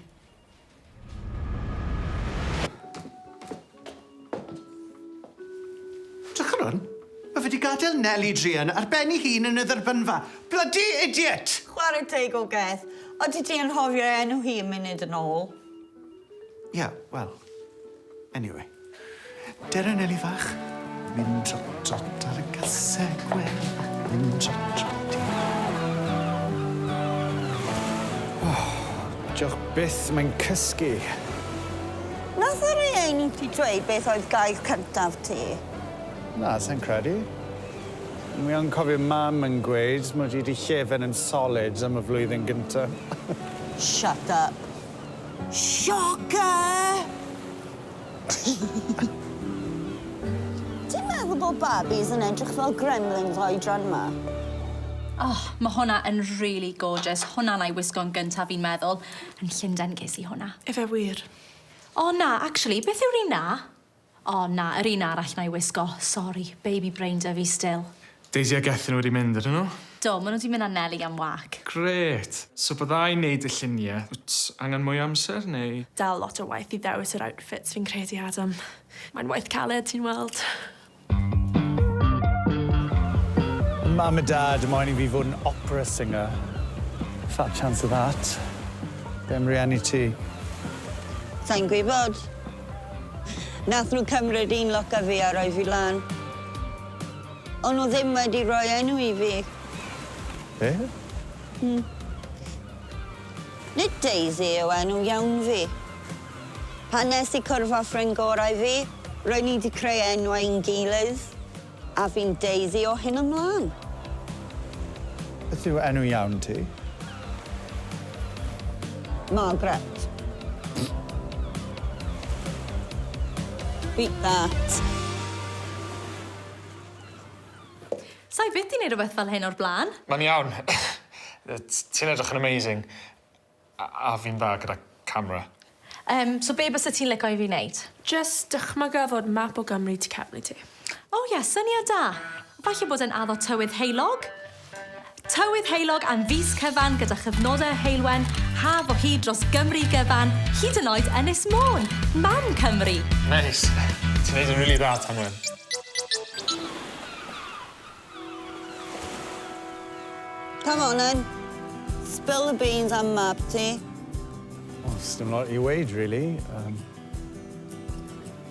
Drych ar hwn, mae fe wedi gadael Nelly Drian ar ben ei hun yn y dderbynfa. Bloody idiot! Chwarae teg o geth. Oeddi ti yn hofio enw hi yn munud yn ôl? Yeah, well, anyway. Dere Nelly fach, mynd trot ar y gysau gwel, mynd trot i. Diolch byth, mae'n cysgu. Nath yr un i ti dweud beth oedd gael cyntaf ti? Na, sa'n credu. Wi yn cofio mam yn gweud mod i wedi llefen yn solid am y flwyddyn gyntaf. Shut up. Shocker! Ti'n meddwl bod babis yn edrych fel gremlins oedran yma? Mae hwnna yn really gorgeous. Hwnna na'i wisgo'n gyntaf fi'n meddwl. Yn Llundain ges i hwnna. Efe wir? Na, actually, beth yw'r un na? Na, yr un arall na'i wisgo. Sorry, baby brain da fi still. Daisy a Gethin wedi mynd ydyn nhw? Do, maen nhw wedi mynd â Nelly am wac. Gret. So byddai'n neud y lluniau. Wyt angen mwy amser, neu? Dal lot o waith i ddewis yr outfits fi'n credu, Adam. Mae'n waith caled, ti'n weld. Mam a Dad, moyn i fi fod yn opera singer. Fat chance of that. Be'n rieni ti? Sa'n gwybod. Nath nhw cymryd un look a fi a roi fi lan. Ond nhw ddim wedi rhoi enw i fi. Be? Nid Daisy yw enw iawn fi. Pan nes i cwrdd â ffrind gorau fi, roedd ni wedi creu enwau i'n gilydd, a fi'n Daisy o hyn ymlaen. Beth yw enw iawn ti? Margaret. Beat that. Sa'i byth i wneud rhywbeth fel hyn o'r blaen. Mae'n iawn. Ti'n edrych yn amazing. A fi'n dda gyda camera. So be bys y ti'n licio i fi wneud? Just dychmyga fod map o Gymru ti cefnu ti. Syniad da. Falle bod yn addo tywydd heilog? Tywydd heilog am fis cyfan gyda chyfnodau heilwen, haf o hyd dros Gymru gyfan, hyd yn oed Ynys Môn, mam Cymru. Nice. Ti'n neud yn rili dda, Tanwen. Come on then. Spill the beans am mab ti. Wel, dim lot i weid, really.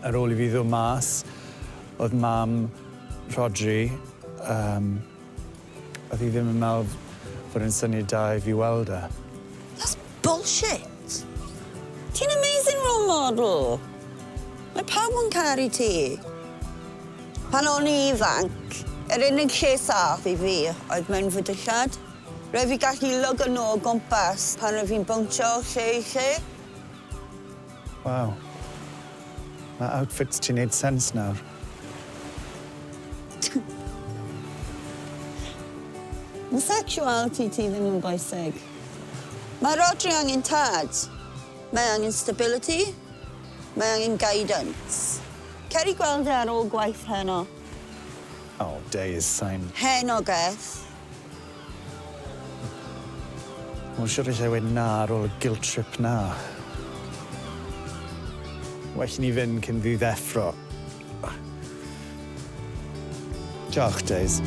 Ar ôl i fi ddod mas, oedd mam Rodri, oedd hi ddim yn meddwl fod yn syniad da i fi weld e. That's bullshit. Ti'n amazing role model. Mae pawb yn caru ti. Pan o'n i ifanc, yr unig lle saff i fi oedd mewn fydillad. Rhaid fi gallu lygo nhw o gwmpas pan rhaid fi'n bwntio lle i lle. Wow. Mae outfits ti'n neud sens nawr. Mae sexuality ti ddim yn bwysig. Mae Rodri angen tad. Mae angen stability. Mae angen guidance. Cer i gweld e ar ôl gwaith heno. Oh, days, sy'n... Heno, Geth. Mae'n siŵr eisiau wedi na ar ôl y guilt trip na. Well ni fynd cyn ddi ddeffro. Diolch, Days.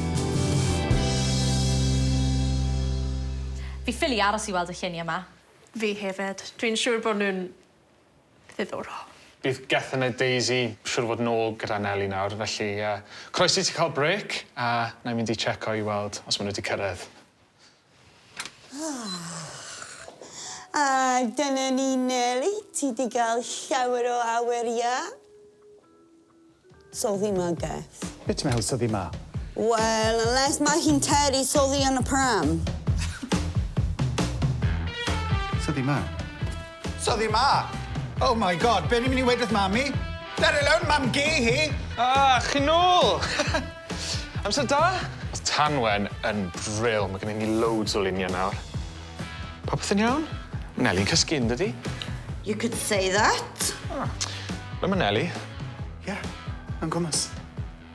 Fi ffili aros i weld y lluniau yma. Fi hefyd. Dwi'n siŵr bod nhw'n ddiddorol. Bydd Gethin a Daisy siŵr fod nôl gyda Nelly nawr, felly croeso i ti cael brec, a na i mynd i checo i weld os maen nhw wedi cyrraedd. A dyna ni, Nelly. Ti di gael llawer o aweriau. Soddi ma, Geth. Be ti'n meddwl syddi ma? Wel, unless mae hi'n teri soddi yn y pram. Syddi ma? Syddi ma? Oh my God, be ni'n mynd i weid wrth mami? Let alone mam gay hi. Chi nôl! Amser da? Oedd Tanwen yn bril, mae gen i ni loads o luniau nawr. Popeth yn iawn? Mae Nelly'n cysgu yn dydi? You could say that. Ble mae Nelly? Ie, yn gwmys.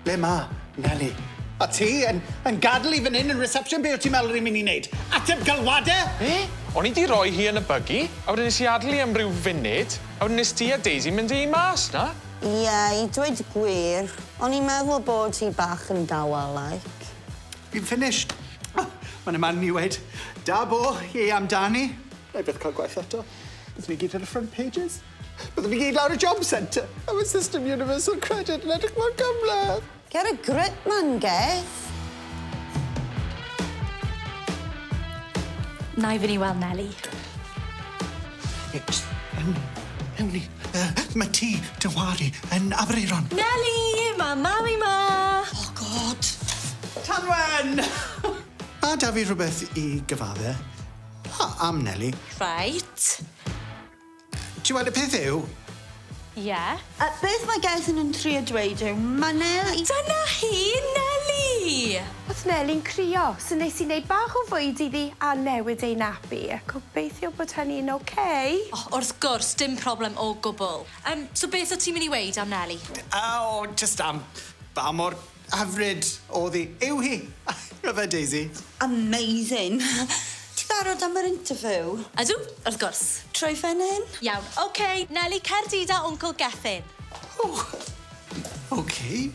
Le ma, Nelly? A ti yn gadael i fan hyn yn reception, be o ti'n meddwl rydyn mynd i wneud? Ateb galwadau? Be? O'n i di roi hi yn y buggy, a wedyn nes i adlu am ryw funud, a wedyn nes ti a Daisy mynd i mas, na? Ie, i dweud gwir. O'n i'n meddwl bod ti bach yn dawel, like. Fi'n finished. Mae'n yma'n niwed. Da bo, ie amdani. Na i byth cael gwaith eto. Byddwn ni gyd ar y front pages. Byddwn ni gyd lawr y job centre. Am y system universal credit yn edrych mor gymlaeth. Get a grip, man, Geth. Na i fynd i weld Nelly. Ewn ni. Mae ti, dy wari, yn Aberaeron. Nelly! Mae mami ma! Oh, God. Tanwen! A da fi rhywbeth i gyfadde. Am Nelly. Right. Ti weld y peth yw? Ie. Beth mae Geth yn trio dweud yw, mae Nelly... Dyna hi, Nelly! Oedd Nelly'n crio, so nes i wneud bach o fwyd iddi a newid ei nabi. A gobeithio bod hynny'n okay. Wrth gwrs, dim problem o gwbl. So beth o ti'n mynd i weid am Nelly? Just am ba mor hyfryd oedd hi. Yw hi? Rhyfe, Daisy. Amazing. Ti'n barod am yr interview? Ydw, wrth gwrs. Troi ffen hyn? Iawn, OK, Nelly Caerdydd a Uncle Gethin. OK.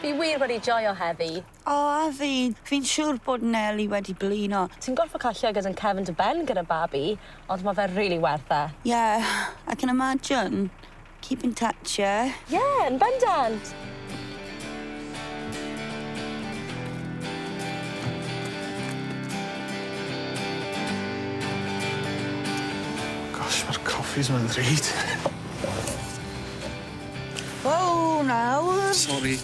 Fi wir wedi joio heddi. O, a fi. Fi'n siŵr bod Nelly wedi blino. Ti'n gorfod cael llygad yn Kevin dy ben gyda babi, ond mae fe really werth e. Yeah, I can imagine. Keep in touch, yeah? Yeah, yn bendant. Gosh, mae'r coffees ma'n ddrud. Wow, nawr. Sorry.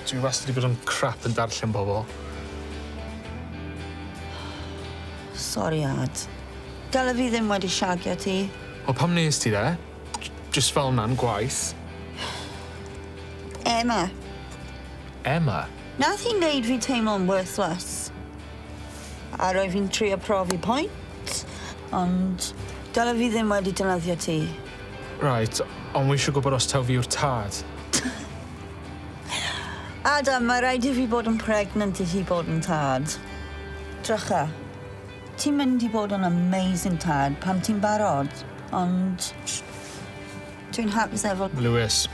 Dwi'n wastad wedi bod yn crap yn darllen bobl. Sori, Ad. Dyle fi ddim wedi siagio ti. O, pam nes ti de? Just fel na'n gwaith. Emma. Emma? Nath hi'n neud fi teimlo'n worthless. A roi fi'n trio profi pwynt, ond dyle fi ddim wedi defnyddio ti. Right, ond wi eisiau gwybod os taw fi yw'r tad. Adam, mae rhaid i fi bod yn pregnant i ti bod yn tad. Drycha, ti'n mynd i bod yn amazing tad pam ti'n barod, ond dwi'n hapus efo... Lewis.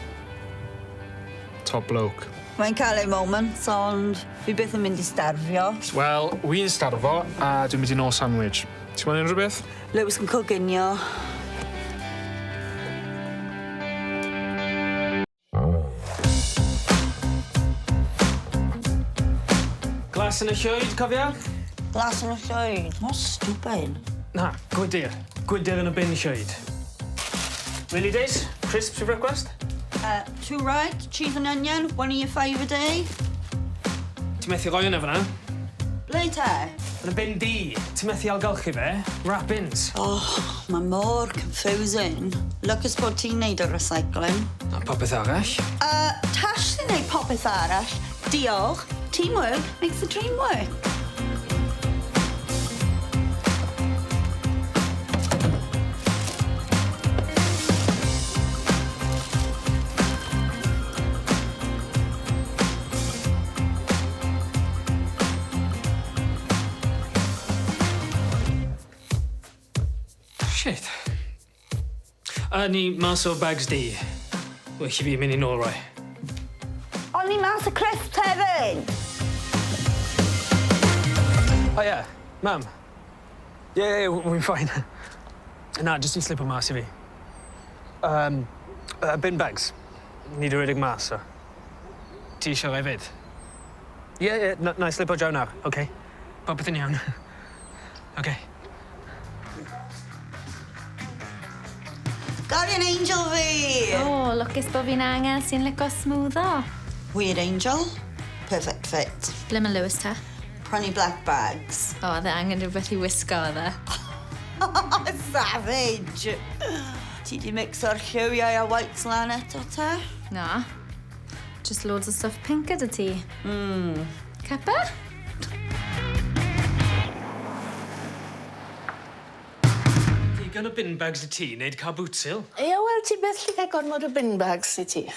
Top bloke. Mae'n cael ei moments, ond fi byth yn mynd i starfio. Wel, wi'n starfo, a dwi'n mynd i nôl sandwich. Ti'n mynd unrhyw beth? Lewis yn coginio. Glas yn y llwyd, cofio? Glas yn y llwyd. Mor stupid. Na, gwydyr. Gwydyr yn y bin llwyd. Really, Days? Crisps for breakfast? 2 right, cheese and onion, 1 of your 5 a day. Ti'n methu roi hwnna fyna? Ble te? Yn y bin di. Ti'n methu algylchu fe? Wrappings. Mae mor confusing. Lwcus bod ti'n neud y recycling. A popeth arall? Tash sy'n neud popeth arall. Diolch. Teamwork makes the dream work. Shit. Ni mas o bags di. Wel, chi fi mynd i nôl roi. O'n ni mas y crisp hefyd. O ie, mam. Ie, wy'n ffain. Na, jyst i slip o mas i fi. Bin bags. Ni dy redeg mas, o. Ti eisiau hefyd? Ie, na i slip o draw nawr, oce? Popeth yn iawn. Oce. Guardian angel fi! O, lwcus bod fi'n angen sy'n lico smootho. Weird angel. Perfect fit. Ble mae Lewis te? Prynu black bags. O, dde angen rhywbeth i wisgo, dde. Savage! Ti di mixo'r lliwiau a whites lan eto te? Na. Just loads of stuff pink gyda ti. Cuppa? Gan o bin bags y ti, neud car bootsil? Ie, wel, ti beth lle cael gormod o bin bags i ti.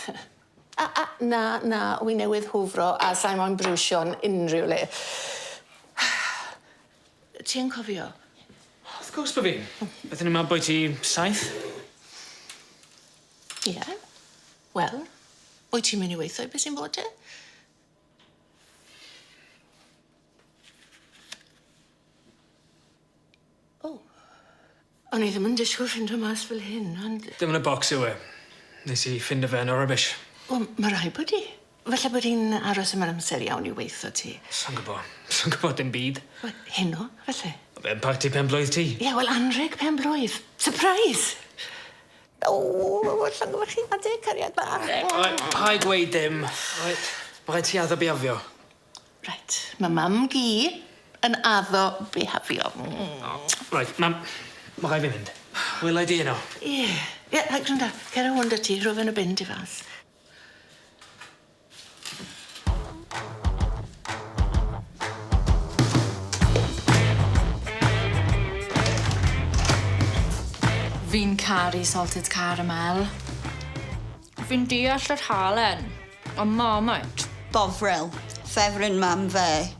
Na, wy newydd hwfro a sa'n moyn brwsio'n unrhyw le. Ti'n cofio? Wrth gwrs bod fi. Beth yn yma boi ti 7? Ie. Wel, wyt ti'n mynd i weithio beth sy'n bod te? O'n i ddim yn disgwyl ffindo mas fel hyn, ond... Dim yn y bocs yw e. Nes I ffindo fe yn o rubbish. O, mae rai bod i. Falle bod i'n aros yma'n amser iawn I weithio ti. Sa'n gwybod. Sa'n gwybod dim byd. Heno, falle? Fe'n parti pen blwydd ti. Ie, wel, anreg pen blwydd. Surprise! O, sa'n gwybod chi'n adeg cariad bach. Pa I gweud dim. Mae rhaid ti addo biafio. Right, mae mam gi yn addo bihafio. Right, mam... Mae rhaid fi mynd. Wyl I di yno. Ie, granda, cer o hwn dy ti, rho fe'n y bin di fas. Fi'n caru salted caramel. Fi'n deall yr halen. Ond mamait. Bovril. Ffefryn mam fe.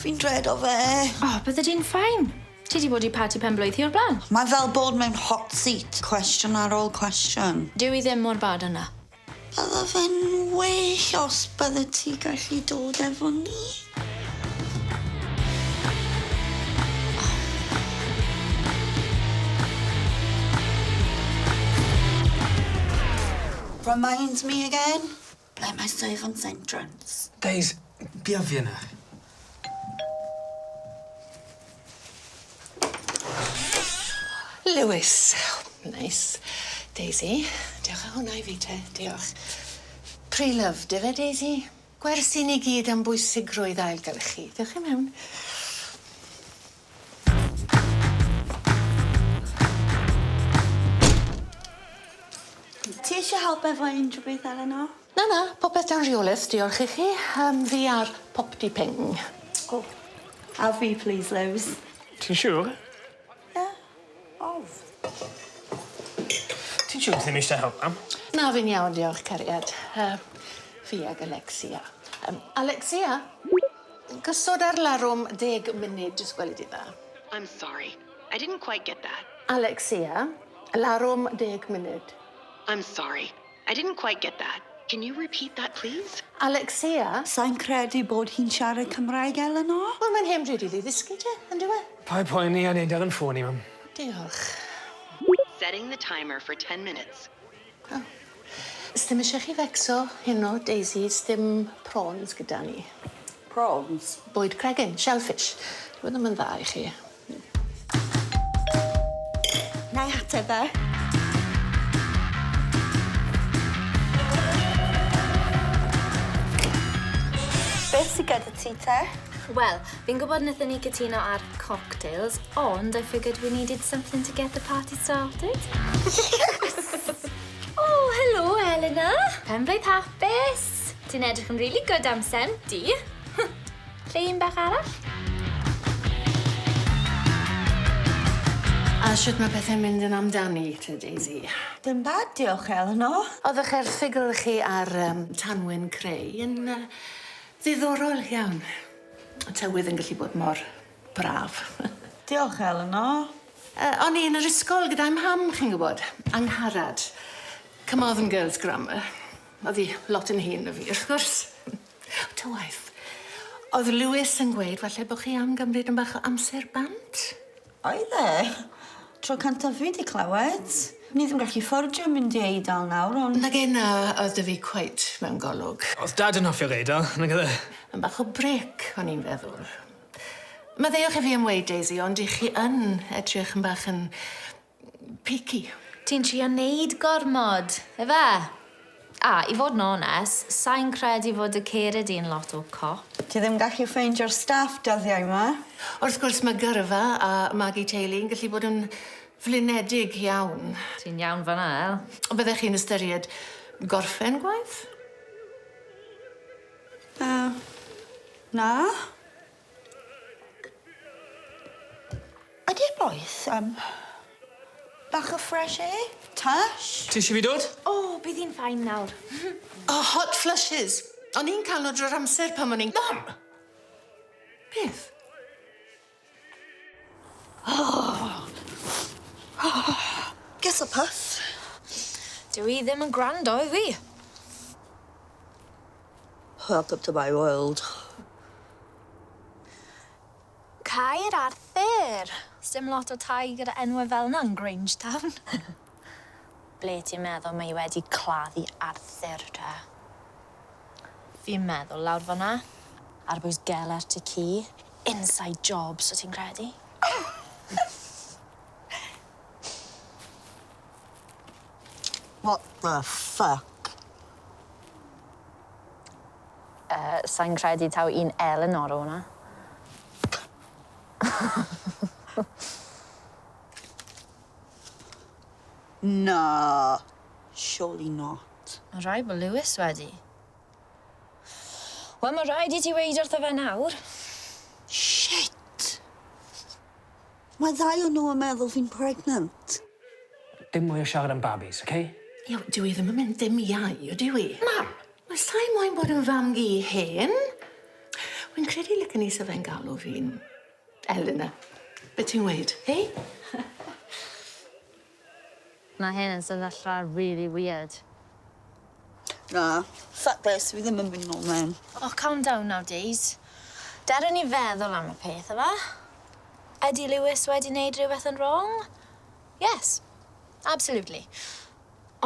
Fi'n dredo fe. O, bydde di'n ffain. Ti di bod I parti pen blwydd hi o'r blaen? Mae fel bod mewn hot seat. Question ar ôl question. Dyw I ddim mor bad yna. Bydde fe'n well os bydde ti gallu dod efo ni. Reminds me again. Ble mae servants' entrance? Deis, biafio yna. Lewis. Nice. Daisy, diolch a hwnna I fi te, diolch. Pre-love, dy fe, Daisy? Gwersi ni gyd am bwysigrwydd ailgylchu. Diolch I mewn. Ti eisiau help efo unrhyw beth Elena? Na, popeth dan rheolaeth, diolch I chi. Fi ar pop di ping. O, a fi, please, Lewis. Ti'n siŵr? Ti'n siŵr ddim eisiau help, am? Na, fi'n iawn, diolch, cariad. Fi ag Alexia. Alexia, gysod ar larwm 10 munud, jyst gweld I dda. I'm sorry. I didn't quite get that. Alexia, larwm 10 munud. I'm sorry. I didn't quite get that. Can you repeat that, please? Alexia? Sa'n credu bod hi'n siarad Cymraeg, Eleanor? Wel, mae'n hem rydw I ddysgu te, yn dywe? Pa poen ni a neud ar yn ffôn I, mam. Diolch. Setting the timer for 10 minutes. Oh. Sdim eisiau chi fecso heno, Daisy, sdim prawns gyda ni. Prawns? Bwyd cregyn, shellfish. Dwi'n ddim yn dda I chi. Na I ateb e. Beth sydd gyda ti te? Wel, fi'n gwybod wnaethon ni gytuno ar cocktails, ond I figured we needed something to get the party started. Oh, hello, Elena. Penblwydd hapus. Ti'n edrych yn really good am sent, di? Lle un bach arall? A sut mae pethau'n mynd yn amdani, te, Daisy? Dim bad, diolch, Eleanor. Oeddech erthigol chi ar tanwyn creu yn ddiddorol iawn. Y tywydd yn gallu bod mor braf. Diolch, Eleanor. O'n i yn yr ysgol gyda'i mham, chi'n gwybod, Angharad. Carmarthen Girls Grammar. Oedd hi lot yn hun o fi, wrth gwrs. Ta waith. Oedd Lewis yn gweud falle bod chi am gymryd yn bach o amser bant? Oedd e? Tro cyntaf fi wedi clywed. Ni ddim gallu ffordio mynd i Eidal nawr, ond... Nag yna oedd dy fi cweit mewn golwg. Oedd dad yn hoffio'r Eidal, nag ydy? Yn bach o brec, o'n i'n feddwl. Maddeuwch i fi am weid, Daisy, ond i chi yn edrych yn bach yn picky. Ti'n trio neud gormod, efe? A, i fod yn onest, sa'n credu fod y cered i'n lot o cop. Ti ddim gallu ffeindio'r staff dyddiau yma? Wrth gwrs mae gyrfa a magu teulu yn gallu bod yn flinedig iawn. Ti'n iawn fan'na, El? O byddech chi'n ystyried gorffen gwaith? Na. Ydy boeth, bach o fresh air? Tash? Ti eisiau fi dod? O, bydd hi'n ffain nawr. Hot flushes. O'n i'n cael nhw drwy'r amser pan o'n i'n... Mam! Beth? Guess a puff. Dwi ddim yn gwrando, i fi. Welcome to my world. Caer Arthur. Sdim lot o tai gyda enwau fel yna yn Grangetown. Ble ti'n meddwl mae wedi claddu Arthur, te? Fi'n meddwl lawr fan'na. Ar bwys gelar ty ci. Inside jobs, o ti'n credu? What the fuck? Sa'n credu taw un Eleanor o hwnna. No, surely not. Mae rhaid bod Lewis wedi. Wel, mae rhaid I ti weid wrtho fe nawr. Shit! Mae ddau o nhw yn meddwl fi'n pregnant. Dim mwy o siarad am babis, oce? Iaw, dwi ddim yn mynd dim iau, o dwi? Mam! Mae sai moyn bod yn fam gi hen. Wy'n credu lycan ni sefe'n galw fi'n Elena. Be ti'n weid, hei? Mae hyn yn sefyllfa really weird. Na, fuck this, fi ddim yn mynd nôl mewn. Oh, calm down now, Days. Deren ni feddwl am y peth yma. Ydy Lewis wedi wneud rhywbeth yn wrong? Yes, absolutely.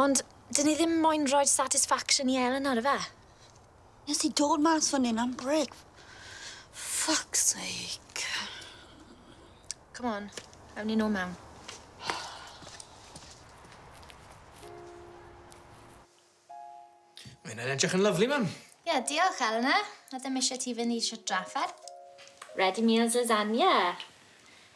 Ond, dyn ni ddim moyn rhoi satisfaction I Eleanor, y fe? Nes I dod mas fan hyn am breg. Fuck's sake. Come on, awn ni nôl mewn. Mae'n edrych yn lyflu, mam. Ie, diolch, Eleanor. A ddim eisiau ti fynd I siwt draffer. Ready meals lasagna.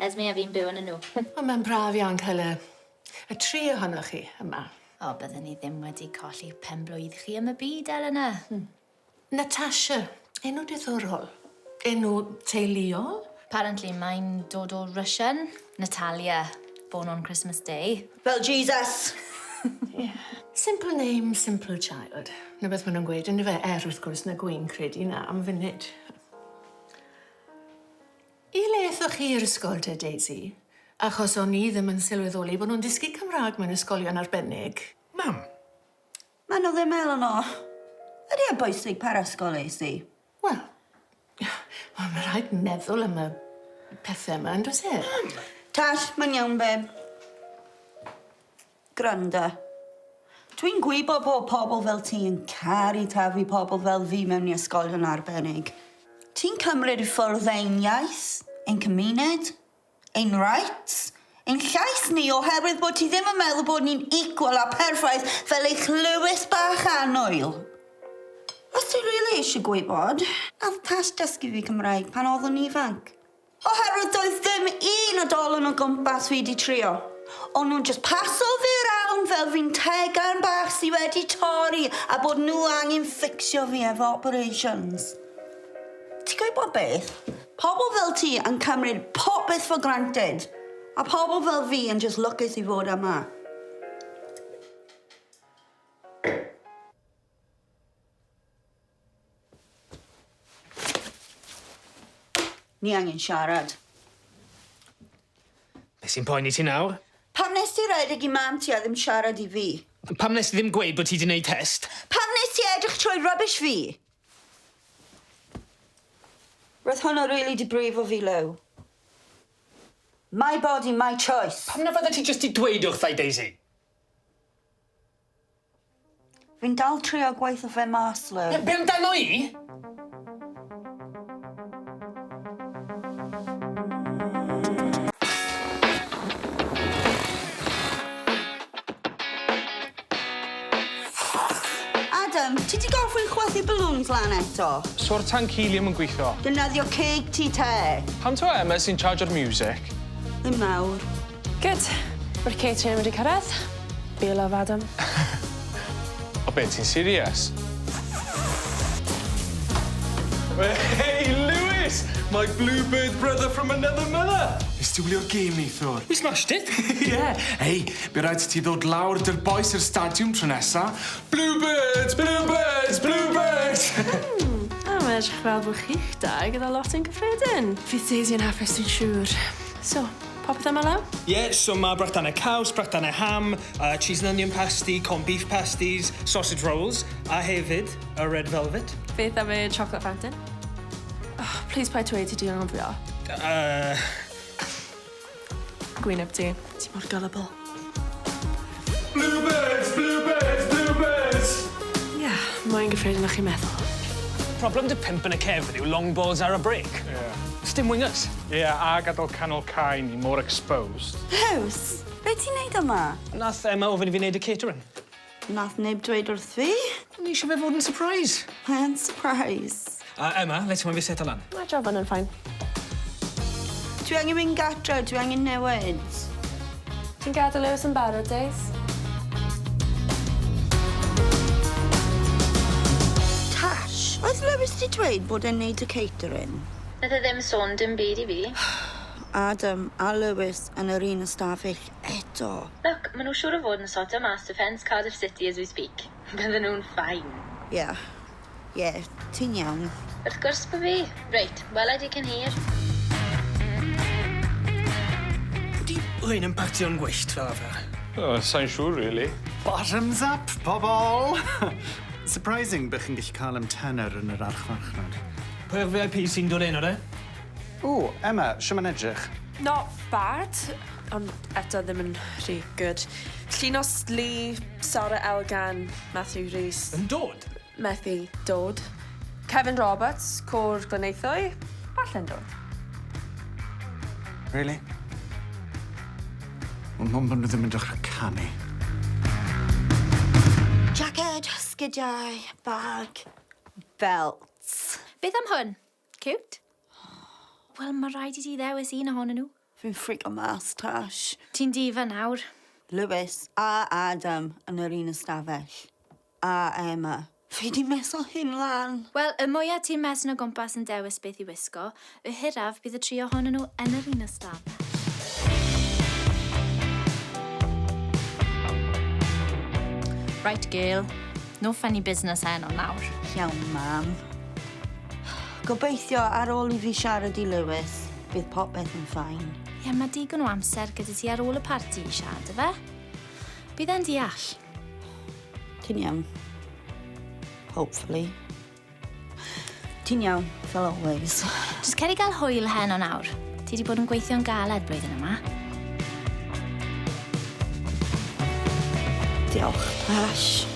Esme a fi'n byw yn nhw. O, mae'n braf iawn cael y tri ohonoch chi yma. O, byddwn ni ddim wedi colli penblwydd chi am y byd, Eleanor. Natasha, enw diddorol. Enw teuluol. Apparently, mae'n dod o Russian. Natalia, born on Christmas Day. Fel Jesus! Yeah. Simple name, simple child. Na beth maen nhw'n gweud, yn fe wrth gwrs na gwyn credu na am funud. I le ethoch chi i'r ysgol te, Daisy? Achos o'n i ddim yn sylweddoli bod nhw'n dysgu Cymraeg mewn ysgolion arbennig. Mam? Maen nhw ddim Eleanor. Ydy e bwysig par ysgol eis I? Wel, mae rhaid meddwl am y pethau yma, yn does e? Tash, mae'n iawn, beb. Granda. Dwi'n gwybod bod pobl fel ti yn caru tafu pobl fel fi mewn I ysgolion arbennig. Ti'n cymryd I ffwrdd ein iaith, ein cymuned, ein rights, ein llais ni oherwydd bod ti ddim yn meddwl bod ni'n equal a perffaith fel eich Lewis bach annwyl. Os ti rili eisiau gwybod, nath Tash dysgu fi Cymraeg pan oedd yn ifanc. Oherwydd doedd ddim un oedolyn o gwmpas fi wedi trio. O'n nhw'n just paso fi rawn fel fi'n tegan bach sydd wedi torri a bod nhw angen ffixio fi efo operations. Ti'n gwybod beth? Pobl fel ti yn cymryd popeth for granted. A pobl fel fi yn just lwcus i fod yma. Ni angen siarad. Be sy'n poeni ti nawr? Pam nes ti redeg i mam ti a ddim siarad i fi? Pam nes ti ddim gweud bod ti wedi gwneud test? Pam nes ti edrych trwy rubbish fi? Roedd hwnna rili di brifo fi lew. My body, my choice. Pam na fydda ti jyst i dweud wrthai, Daisy? Fi'n dal trio gweithio fe mas lew. Be amdano i? Adam, ti di goffi chwythu balloons lan eto? So'r tank helium yn gweithio. Defnyddio ceg ti te. Pam to Emma sy'n charge o'r music? Ddim nawr. Good. Mae'r catering wedi cyrraedd. Be love, Adam. O be, ti'n serious? Hey, Lewis! My bluebird brother from another mother! Nes ti wylio'r gêm neithwr? We smashed it. Yeah. Hey, be rhaid ti ddod lawr dy'r boes i'r stadiwm tro nesa. Bluebirds, bluebirds, bluebirds! Mae'n edrych fel bod chi'ch dau gyda lot yn gyffredin. Fydd Daisy yn hapus, dwi'n siŵr. So, popeth yma law? Yeah, so mae brachdanau caws, brachdanau ham, cheese and onion pasty, corned beef pasties, sausage rolls, a hefyd a red velvet. Beth am y chocolate fountain? Oh, please paid to ti di anghofio. Gwyneb ti. Ti mor gullible. Bluebirds, bluebirds, bluebirds! Yeah, mae'n gyffredin o'ch chi'n meddwl. Problem dy pimp yn y cefn yw long balls ar y break. Yeah. Stim wingers. Yeah, a gadael canol cae ni more exposed. Hews, be ti'n neud yma? Nath Emma ofyn i fi wneud y catering. Nath neb dweud wrth fi. Ni eisiau fe fod yn surprise. Mae'n surprise. Emma, let ti'n fi set o lan. Mae job yn ffain. Dwi angen mynd gatra, dwi angen newid. Ti'n gadael Lewis yn barod, Days? Tash, oedd Lewis di dweud bod e'n neud y catering? Nath e ddim sôn dim byd i fi. Adam a Lewis yn yr un ystafell eto. Look, maen nhw siŵr o fod yn sorto mas defence Cardiff City as we speak. Bydden nhw'n ffain. Ie, ti'n iawn. Wrth gwrs bod fi. Reit, weled i cyn hir. Ydy rhain yn partio'n gwyllt fel arfer? Sa'n siŵr, really. Bottoms up, pobol! Surprising bych chi'n gallu cael am tenor yn yr archfarchnad. Pwy'r VIP sy'n dod un o de? O, Emma, sy'n ma'n edrych? Not bad, ond eto ddim yn rhy good. Llunos Lee, Sarah Elgan, Matthew Rees. Yn dod? Methu dod. Kevin Roberts, cwr glyneithwy, falle'n dod. Really? Ond mwyn bod nhw ddim yn dechrau canu. Jacket, sgidiau, bag, belts. Beth am hwn? Cute? Wel, mae rhaid i ti ddewis un ohonyn nhw. Fi'n ffric o mas, Tash. Ti'n difa nawr. Lewis a Adam yn yr un ystafell. A Emma. Fi di meso hyn lan. Wel, y mwyaf ti'n mesn o gwmpas yn dewis beth i wisgo, y hiraf bydd y tri ohonyn nhw yn yr un ystafell. Right, girl. No funny business heno nawr. Iawn, mam. Gobeithio ar ôl i fi siarad i Lewis, bydd popeth yn ffain. Ie, mae digon o amser gyda ti ar ôl y parti i siarad, fe? Bydd e'n deall. Ti'n iawn. Hopefully. Ti'n iawn, fel always. Jyst cer i gael hwyl heno nawr. Ti wedi bod yn gweithio'n galed blwyddyn yma. Diolch, Tash.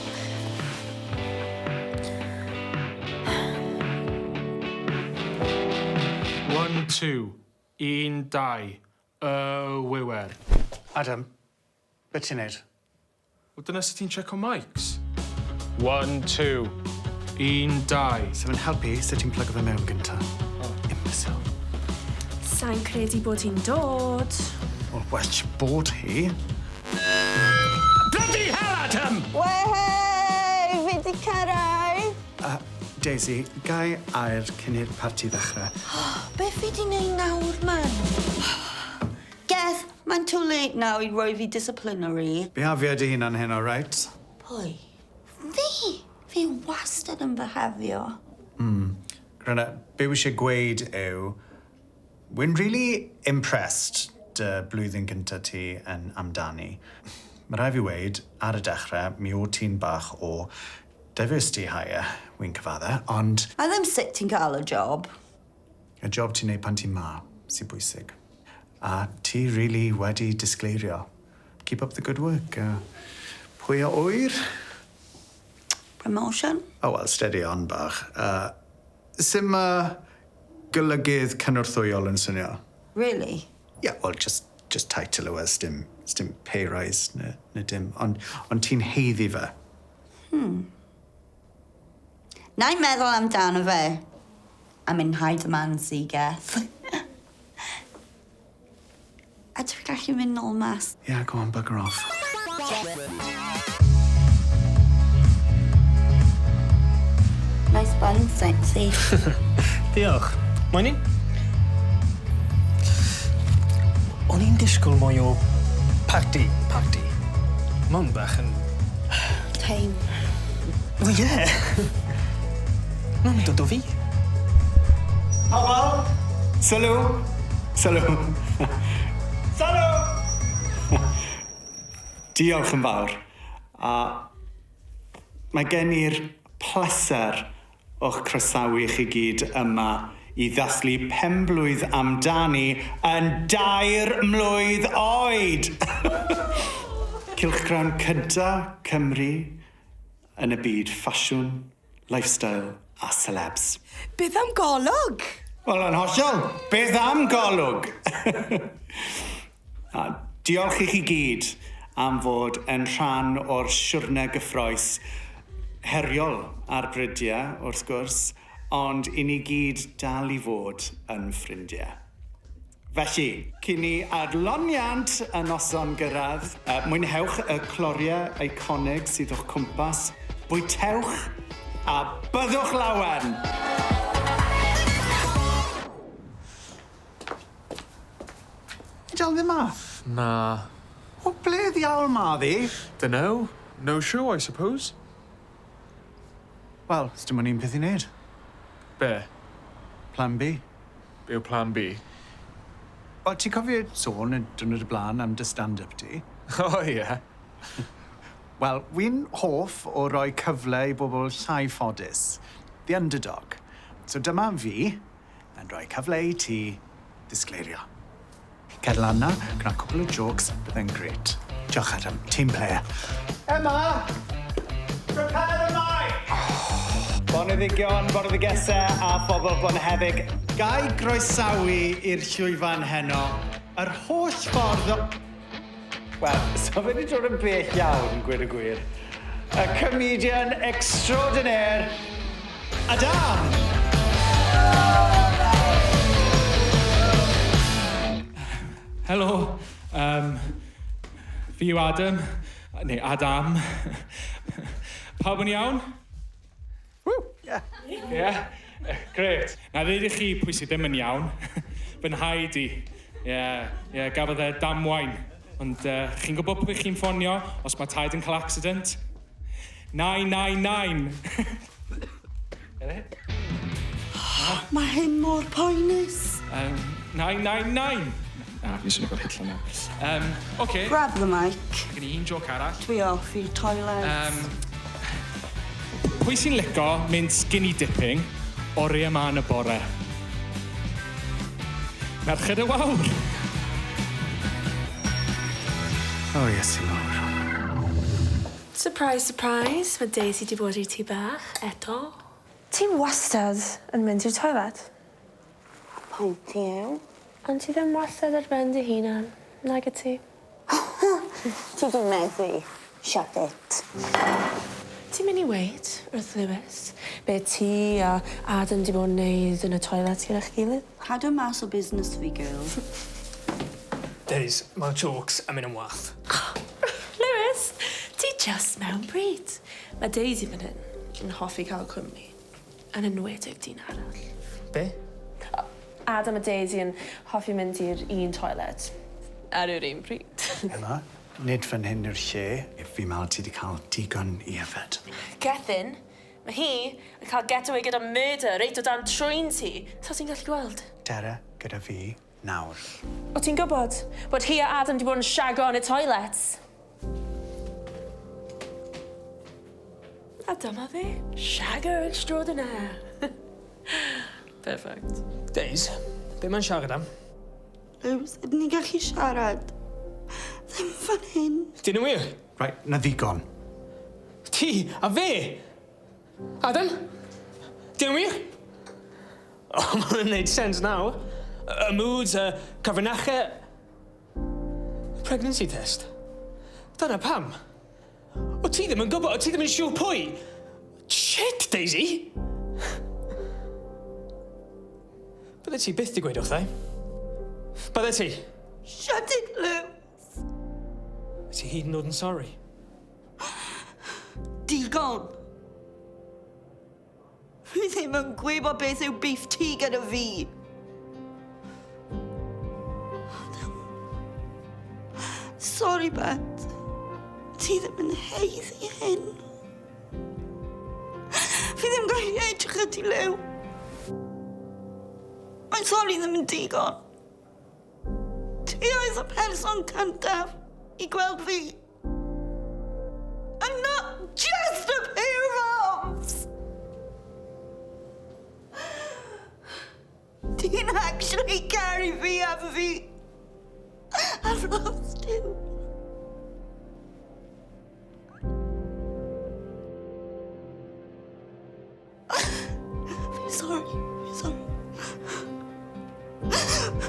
One, two. Un, dau. Wywer. Adam, beth ti'n neud? Wel, dyna sut ti'n check o mics. One, two. 1, 2. So yn helpu, sut ti'n plug o fe mewn gynta? Imbecile. Sa'n credu bod hi'n dod. Wel, well bod hi. Bloody hell, Adam! Wehey, fi di cyrraedd. Daisy, gai air cyn i'r parti ddechrau. Beth fi di neud nawr, man? Geth, mae'n too late now i roi fi disciplinary. Behafiad i hunan hyn, all right? Pwy? Fi? Fi wastad yn behafio. Gryna, be wi eisiau gweud yw, wy'n really impressed dy blwyddyn gynta ti yn amdani. Mae rai fi weid, ar y dechrau, mi o ti'n bach o diversity hire, wy'n cyfadda, ond... A ddim sut ti'n cael y job. Y job ti'n neud pan ti'n ma, sy'n bwysig. A ti really wedi disgleirio. Keep up the good work. Pwy o wyr? Promotion? Oh, well, steady on bach. Sut mae golygydd cynorthwyol yn swnio? Really? Yeah, well, just title yw, sdim pay rise, ne dim. Ond ti'n heiddi fe. Na i'n meddwl amdano fe. A mwynhau dy man si, Geth. A dwi'n gallu mynd nôl mas. Yeah, go on, bugger off. Nice bun, sexy. Diolch. Mae'n un? O'n i'n disgwyl mwy o party. Mae'n bach yn... Teim. Wel, ie. Mae'n dod o fi. Pobl! Sylw! Diolch yn fawr. A mae gen i'r pleser o'ch croesawu chi gyd yma i ddathlu penblwydd amdani yn 2 mlwydd oed. Cylchgrawn cyda Cymru yn y byd ffasiwn, lifestyle a celebs. Beth am golwg? Wel, yn hollol, beth am golwg? A diolch i chi gyd am fod yn rhan o'r siwrne gyffroes heriol ar brydiau, wrth gwrs, ond i ni gyd dal i fod yn ffrindiau. Felly, cyn ni adloniant y noson gyrraedd, mwynhewch y cloriau eiconig sydd o'ch cwmpas, bwytewch a byddwch lawen! Dal ddim ma? Na. O, ble ddiawl ma ddi? Dunno. No show, I suppose. Wel, dim ond un peth i wneud. Be? Plan B. Be yw plan B? O, ti'n cofio sôn y diwrnod y blaen am dy stand-up ti? O, ie. Wel, wy'n hoff o roi cyfle i bobl llai ffodus. The underdog. So dyma fi yn rhoi cyfle i ti disgleirio. Cer lan na, gyda cwbl o jokes, byddai'n great. Diolch Adam, team player. Emma! Prepare the mic! Boneddigion, boneddigesau a phobl bonheddig. Gai groesawu i'r llwyfan heno. Yr holl ffordd o... Wel, so fe wedi dod yn bell iawn, gweud y gwir. Y comedian extraordinaire, Adam! Helo. Fi yw Adam. Neu Adam. Pawb yn iawn? Yeah. Gret. Na ddeud i chi pwy sydd ddim yn iawn. Fy nhaid i. Gafodd e damwain. Ond chi'n gwybod pwy chi'n ffonio os mae taid yn cael accident? 999. Mae hyn mor poenus. 999. Na, fi'n swnio fel Hitler nawr. Okay. Grab the mic. Gen i un joc arall. Dwi off i'r toilet. Pwy sy'n lico mynd skinny dipping oriau yma yn y bore? Merched y wawr. O, yes, i lawr. Surprise, surprise. Mae Daisy di bod i'r tŷ bach, eto. Ti wastad yn mynd i'r toilet? Pwynt yw. Ond ti ddim wastad ar ben dy hunan, nag y ti? Ti di meddu. Shut it. Ti ti'n mynd i weid wrth Lewis? Be ti a Adam di bod yn neud yn y toilet gyda'ch gilydd? Cadw mas o busnes fi, girl. Des, mae jokes yn mynd yn wath. Lewis, ti just mewn bryd. Mae Daisy fan hyn yn hoffi cael cwmni. Yn enwedig dyn arall. Be? Adam a Daisy yn hoffi mynd i'r un toilet. Ar yr un pryd. Emma, nid fan hyn yw'r lle. Fi meddwl ti wedi cael digon i yfed. Gethin, mae hi yn cael getaway gyda murder reit o dan trwy'n ti. Ta ti'n gallu gweld? Dere, gyda fi, nawr. O ti'n gwybod bod hi a Adam di bod yn siago yn y toilet? A dyma fi, siago extraordinaire. Perfect. Des, be mae'n siarad am? Lewis, ydyn ni gallu siarad? Ddim fan hyn. Dyn nhw wir? Right, na ddigon. Ti a fe? Adam? Dyn nhw wir? O, mae'n neud sens nawr. Y moods, y cyfrinachau... Pregnancy test. Dyna pam. O ti ddim yn gwybod, o ti ddim yn siŵr pwy. Shit, Daisy! Bydde ti byth di gweud wrthai. Bydde ti? Shut it, Lewis. Ti hyd yn oed yn sori? Digon. Fi ddim yn gwybod beth yw beef ti gyda fi. Sorry, Bet. Ti ddim yn heiddi hyn. Fi ddim gallu edrych at ti, Lew. Mae'n sori ddim yn digon. Ti oedd y person cyntaf i gweld fi. And not just a pair of arms. Ti'n actually caru fi a fi. I've lost you. I'm sorry. I'm sorry.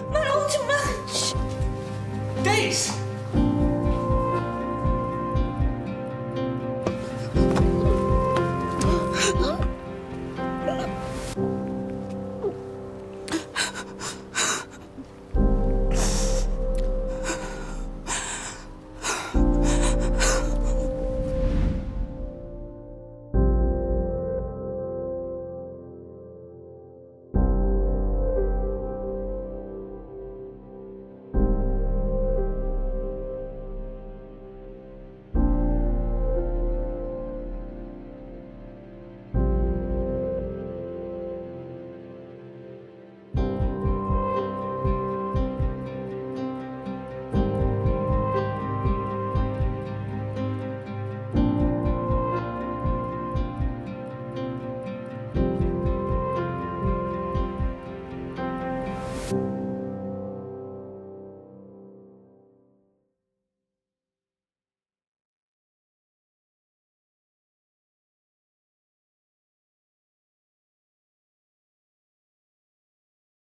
Mae'n all too much. Days!